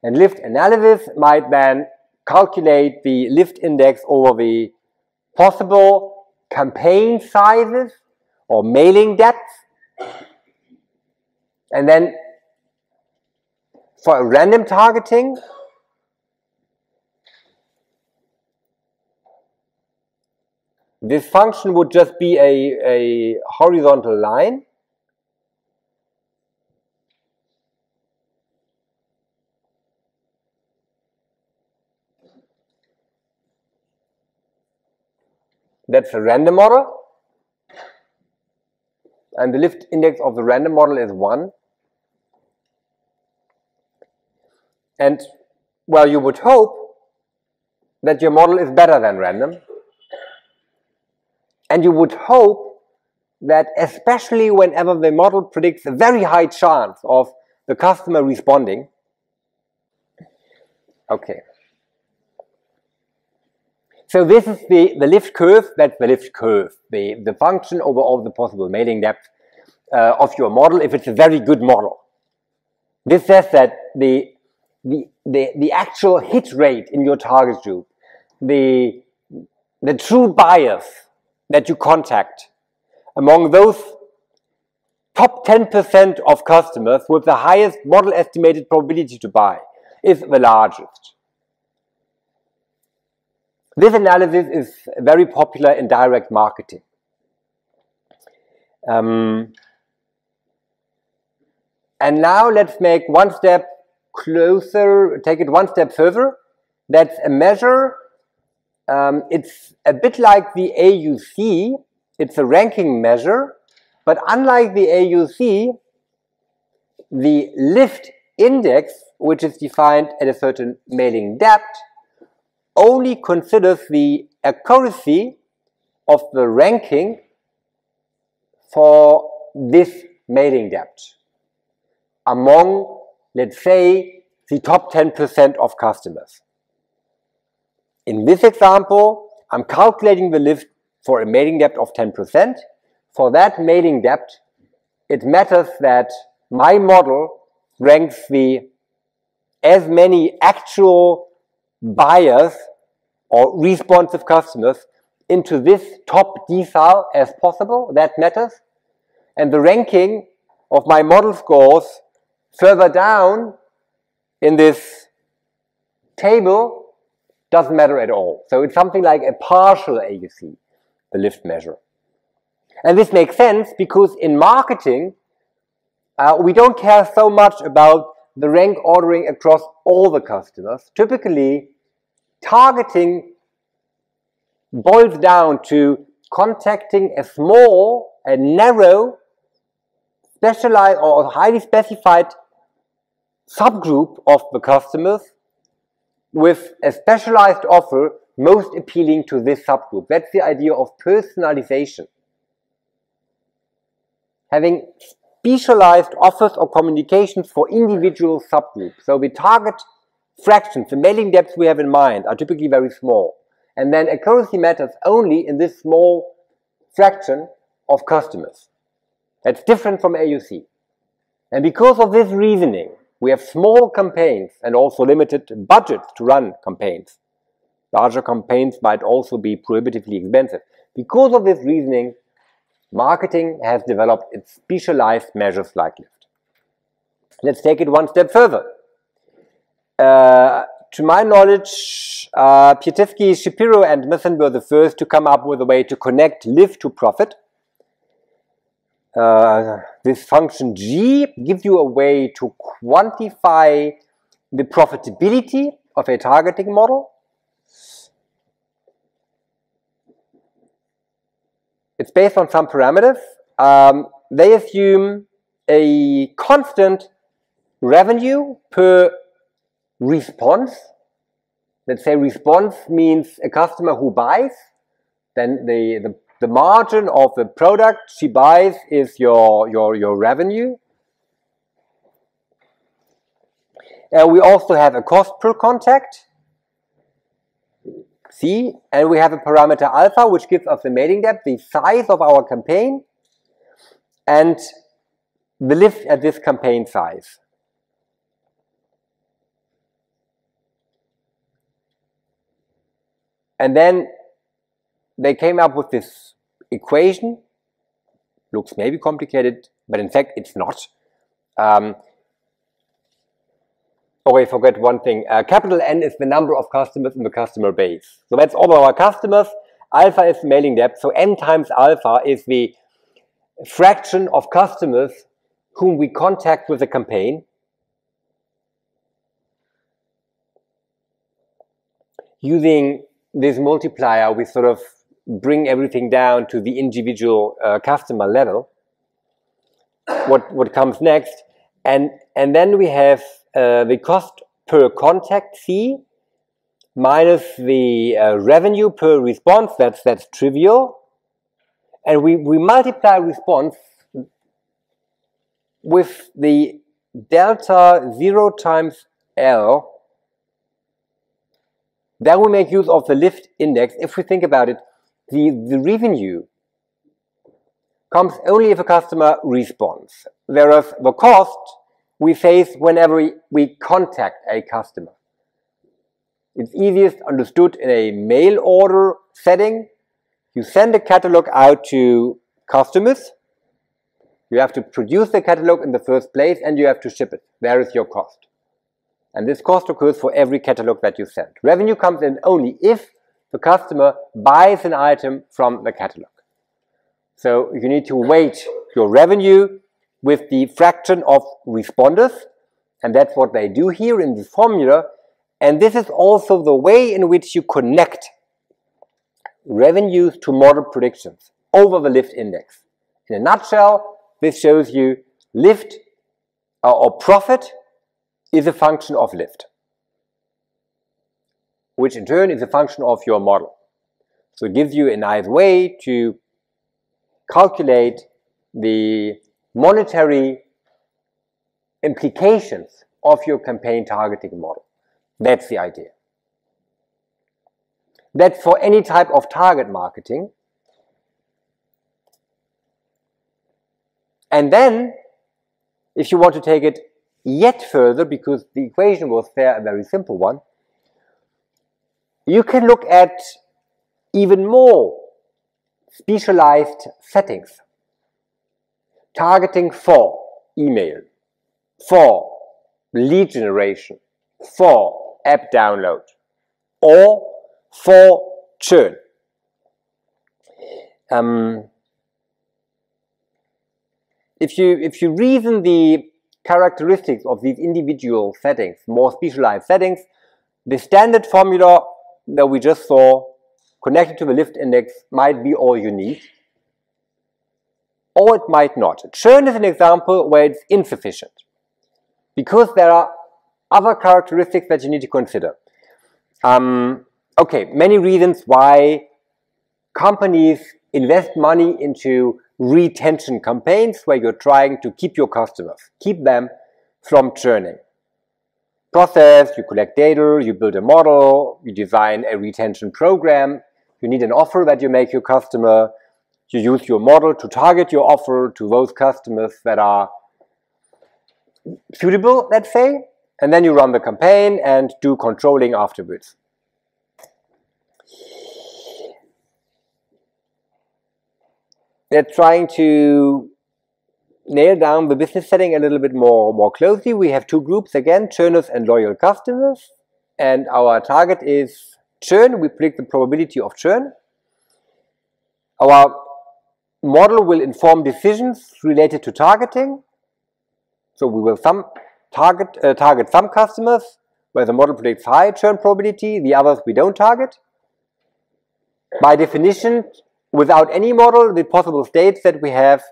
And lift analysis might then calculate the lift index over the possible campaign sizes or mailing depths. And then for a random targeting, this function would just be a horizontal line. That's a random model. And the lift index of the random model is 1. And, well, you would hope that your model is better than random. And you would hope that, especially whenever the model predicts a very high chance of the customer responding. Okay. So this is the lift curve. That's the lift curve, the function over all the possible mailing depth of your model, if it's a very good model. This says that the actual hit rate in your target group, the true buyers that you contact among those top 10% of customers with the highest model estimated probability to buy is the largest. This analysis is very popular in direct marketing. And now let's make one step closer, take it one step further. That's a measure. It's a bit like the AUC. It's a ranking measure. But unlike the AUC, the lift index, which is defined at a certain mailing depth, only considers the accuracy of the ranking for this mailing depth among, let's say, the top 10% of customers. In this example, I'm calculating the lift for a mailing depth of 10%. For that mailing depth, it matters that my model ranks as many actual buyers or responsive customers into this top decile as possible. That matters. And the ranking of my model scores further down in this table doesn't matter at all. So it's something like a partial AUC, the lift measure. And this makes sense because in marketing, we don't care so much about the rank ordering across all the customers. Typically, targeting boils down to contacting a small and narrow, specialized or highly specified subgroup of the customers with a specialized offer most appealing to this subgroup. That's the idea of personalization. Having specialized offers or communications for individual subgroups. So the target fractions, the mailing depths we have in mind, are typically very small. And then accuracy matters only in this small fraction of customers. That's different from AUC. And because of this reasoning, we have small campaigns and also limited budgets to run campaigns. Larger campaigns might also be prohibitively expensive. Because of this reasoning, marketing has developed its specialized measures like lift. Let's take it one step further. To my knowledge, Pietivsky, Shapiro, and Mithen were the first to come up with a way to connect lift to profit. This function G gives you a way to quantify the profitability of a targeting model. It's based on some parameters. They assume a constant revenue per response. Let's say response means a customer who buys, then the margin of the product she buys is your revenue. We also have a cost per contact, C, and we have a parameter alpha, which gives us the mailing depth, the size of our campaign, and the lift at this campaign size. And then they came up with this equation. Looks maybe complicated, but in fact it's not. Okay, forget one thing. Capital N is the number of customers in the customer base. So that's all our customers. Alpha is the mailing depth. So N times alpha is the fraction of customers whom we contact with a campaign. Using this multiplier, we sort of bring everything down to the individual customer level. What comes next? And then we have the cost per contact, C, minus the revenue per response. That's trivial. And we multiply response with the delta 0 times L. Then we make use of the lift index. If we think about it, the revenue comes only if a customer responds, whereas the cost we face whenever we contact a customer. It's easiest understood in a mail order setting. You send a catalog out to customers. You have to produce the catalog in the first place and you have to ship it. There is your cost. And this cost occurs for every catalog that you send. Revenue comes in only if the customer buys an item from the catalog. So you need to weight your revenue with the fraction of responders, and that's what they do here in this formula. And this is also the way in which you connect revenues to model predictions over the lift index. In a nutshell, this shows you lift or profit is a function of lift, which in turn is a function of your model. So it gives you a nice way to calculate the monetary implications of your campaign targeting model. That's the idea. That's for any type of target marketing. And then, if you want to take it yet further, because the equation was there, a very simple one, you can look at even more specialized settings. Targeting for email, for lead generation, for app download, or for churn. If you reason the characteristics of these individual settings, more specialized settings, the standard formula that we just saw connected to the lift index might be all you need, or it might not. Churn is an example where it's insufficient because there are other characteristics that you need to consider. Okay, many reasons why companies invest money into retention campaigns where you're trying to keep your customers, keep them from churning. Process, you collect data, you build a model, you design a retention program, you need an offer that you make your customer, you use your model to target your offer to those customers that are suitable, let's say, and then you run the campaign and do controlling afterwards. They're trying to nail down the business setting a little bit more closely. We have two groups again, churners and loyal customers. And our target is churn. We predict the probability of churn. Our model will inform decisions related to targeting. So we will target some customers where the model predicts high churn probability, the others we don't target. By definition, without any model, the possible states that we have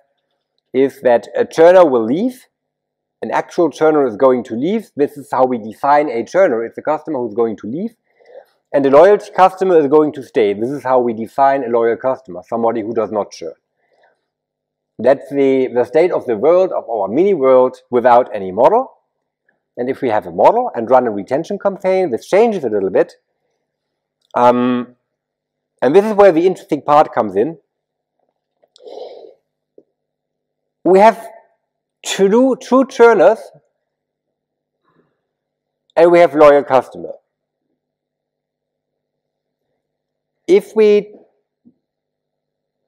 is that a churner will leave an actual churner is going to leave. This is how we define a churner. It's a customer who's going to leave. And a loyal customer is going to stay. This is how we define a loyal customer, somebody who does not churn. That's the state of the world, of our mini world, without any model. And if we have a model and run a retention campaign, this changes a little bit. And this is where the interesting part comes in. We have true churners and we have loyal customers. If we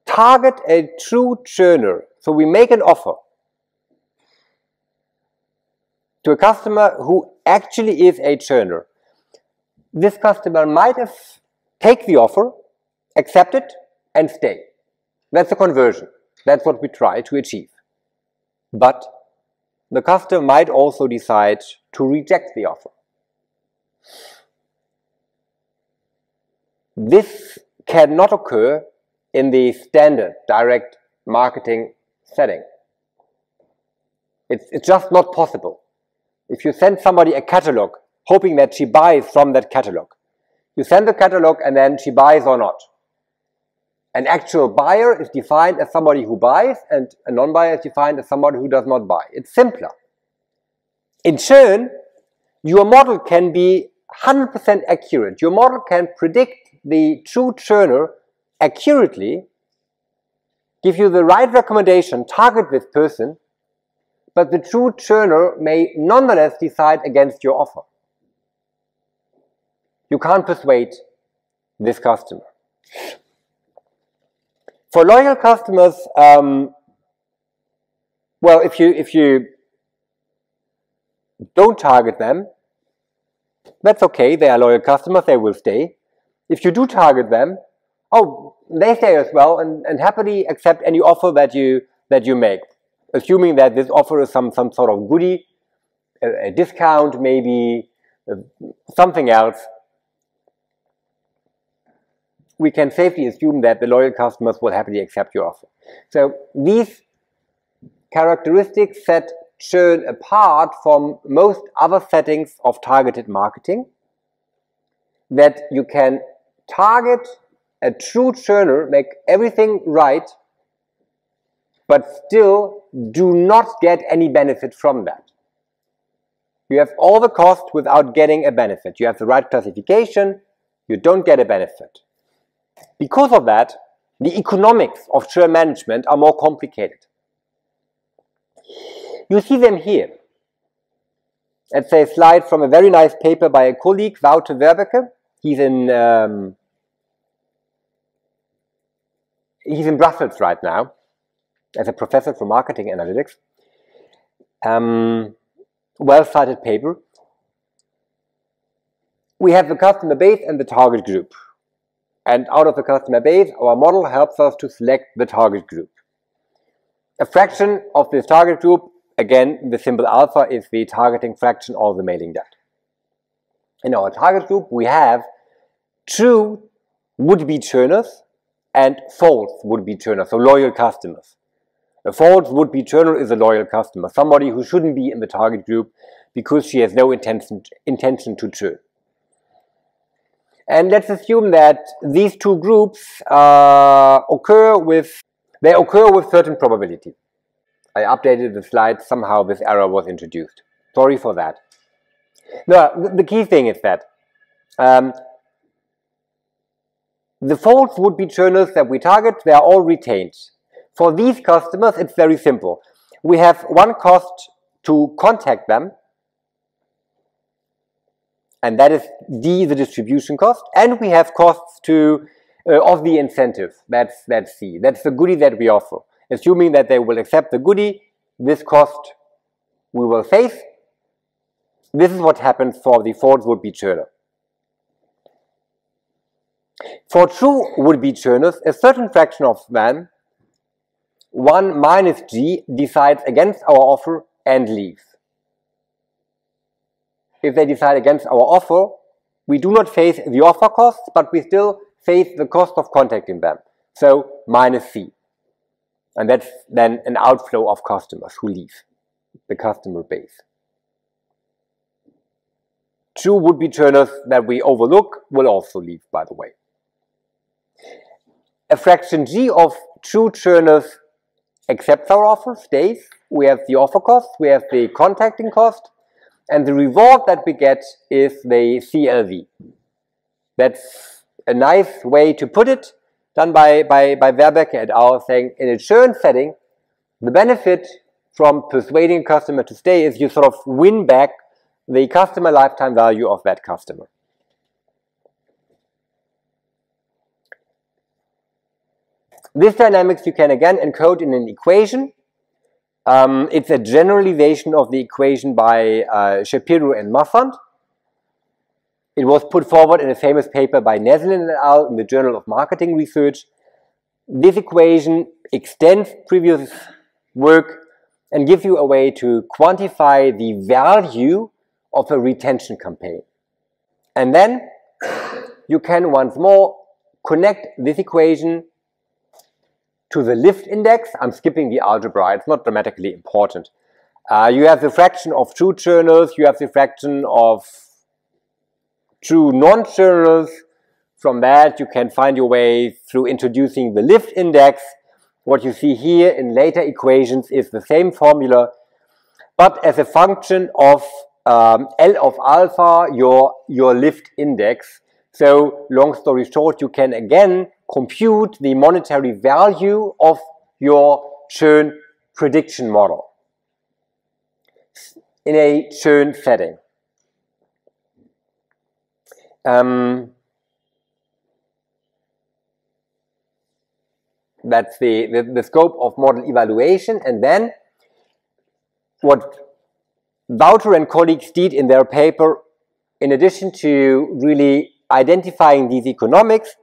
target a true churner, so we make an offer to a customer who actually is a churner, this customer might have take the offer, accept it, and stay. That's a conversion. That's what we try to achieve. But the customer might also decide to reject the offer. This cannot occur in the standard direct marketing setting. It's just not possible. If you send somebody a catalog, hoping that she buys from that catalog, you send the catalog and then she buys or not. An actual buyer is defined as somebody who buys, and a non-buyer is defined as somebody who does not buy. It's simpler. In churn, your model can be 100% accurate. Your model can predict the true churner accurately, give you the right recommendation, target this person, but the true churner may nonetheless decide against your offer. You can't persuade this customer. For loyal customers, well, if you don't target them, that's okay. They are loyal customers. They will stay. If you do target them, oh, they stay as well and happily accept any offer that you make, assuming that this offer is some sort of goodie, a discount, maybe something else. We can safely assume that the loyal customers will happily accept your offer. So these characteristics set churn apart from most other settings of targeted marketing, that you can target a true churner, make everything right, but still do not get any benefit from that. You have all the cost without getting a benefit. You have the right classification, you don't get a benefit. Because of that, the economics of churn management are more complicated. You see them here. It's a slide from a very nice paper by a colleague, Wouter Werbeke. He's in Brussels right now as a professor for marketing analytics. Well-cited paper. We have the customer base and the target group. And out of the customer base, our model helps us to select the target group. A fraction of this target group, again, the symbol alpha is the targeting fraction or the mailing depth. In our target group, we have true would-be churners and false would-be churners, so loyal customers. A false would-be churner is a loyal customer, somebody who shouldn't be in the target group because she has no intention to churn. And let's assume that these two groups occur with certain probability. I updated the slide, somehow this error was introduced. Sorry for that. No, the key thing is that the false would-be churners that we target, they are all retained. For these customers, it's very simple. We have one cost to contact them, and that is D, the distribution cost, and we have costs of the incentive. That's C. That's the goodie that we offer. Assuming that they will accept the goodie, this cost we will face. This is what happens for the false would-be churner. For true would-be churners, a certain fraction of them, 1 minus G, decides against our offer and leaves. If they decide against our offer, we do not face the offer costs, but we still face the cost of contacting them. So minus C. And that's then an outflow of customers who leave. the customer base. True would-be churners that we overlook will also leave, by the way. A fraction G of true churners accepts our offer, stays. We have the offer cost, we have the contacting cost, and the reward that we get is the CLV. That's a nice way to put it, done by Verbeck et al. Saying in a churn setting, the benefit from persuading a customer to stay is you sort of win back the customer lifetime value of that customer. This dynamics you can again encode in an equation. It's a generalization of the equation by Shapiro and Massant. It was put forward in a famous paper by Neslin et al. In the Journal of Marketing Research. This equation extends previous work and gives you a way to quantify the value of a retention campaign. And then you can once more connect this equation to the lift index. I'm skipping the algebra, it's not dramatically important. You have the fraction of true churners, you have the fraction of true non-churners. From that you can find your way through introducing the lift index. What you see here in later equations is the same formula, but as a function of L of alpha, your lift index. So long story short, you can again compute the monetary value of your churn prediction model in a churn setting. That's the scope of model evaluation. And then what Wouter and colleagues did in their paper, in addition to really identifying these economics,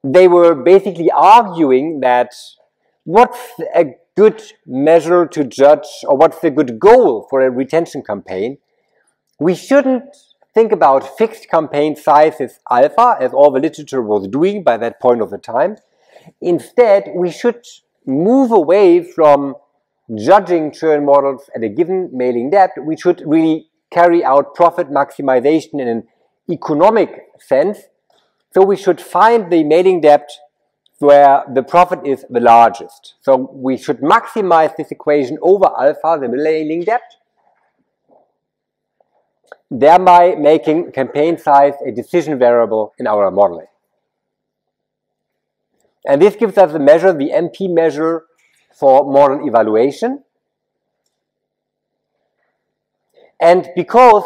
they were basically arguing that what's a good measure to judge, or what's a good goal for a retention campaign? We shouldn't think about fixed campaign sizes alpha, as all the literature was doing by that point of the time. Instead, we should move away from judging churn models at a given mailing depth. We should really carry out profit maximization in an economic sense. So we should find the mailing depth where the profit is the largest. So we should maximize this equation over alpha, the mailing depth, thereby making campaign size a decision variable in our modeling. And this gives us a measure, the MP measure for model evaluation. And because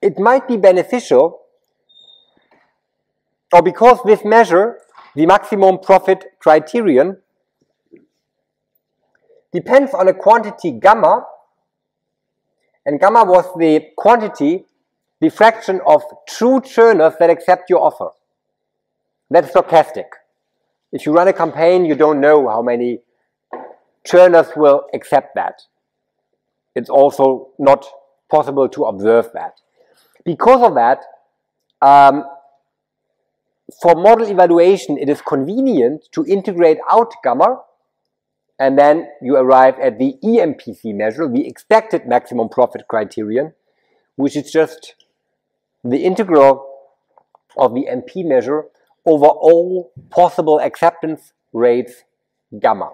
it might be beneficial, or because this measure, the maximum profit criterion, depends on a quantity gamma, and gamma was the quantity, the fraction of true churners that accept your offer. That's stochastic. If you run a campaign, you don't know how many churners will accept that. It's also not possible to observe that. Because of that, for model evaluation, it is convenient to integrate out gamma, and then you arrive at the EMPC measure, the expected maximum profit criterion, which is just the integral of the MP measure over all possible acceptance rates gamma.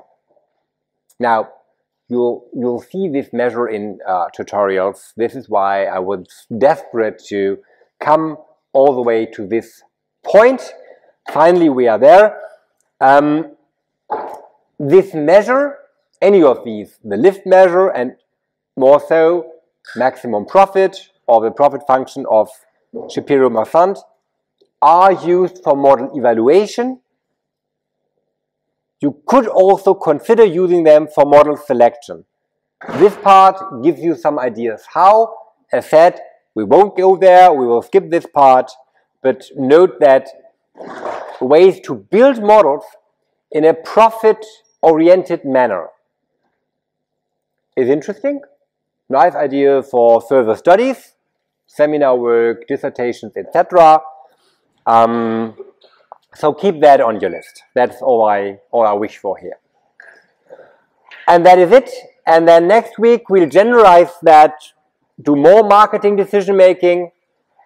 Now, you'll see this measure in tutorials. This is why I was desperate to come all the way to this point. Finally, we are there. This measure, any of these, the lift measure and more so maximum profit or the profit function of Shapiro-Massant, are used for model evaluation. You could also consider using them for model selection. This part gives you some ideas how. As said, we won't go there, we will skip this part, but note that ways to build models in a profit-oriented manner is interesting. Nice idea for further studies, seminar work, dissertations, etc. So keep that on your list. That's all I wish for here. And that is it. And then next week we'll generalize that, do more marketing decision making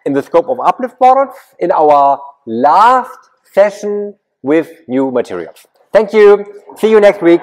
in the scope of uplift models in our last session with new materials. Thank you. See you next week.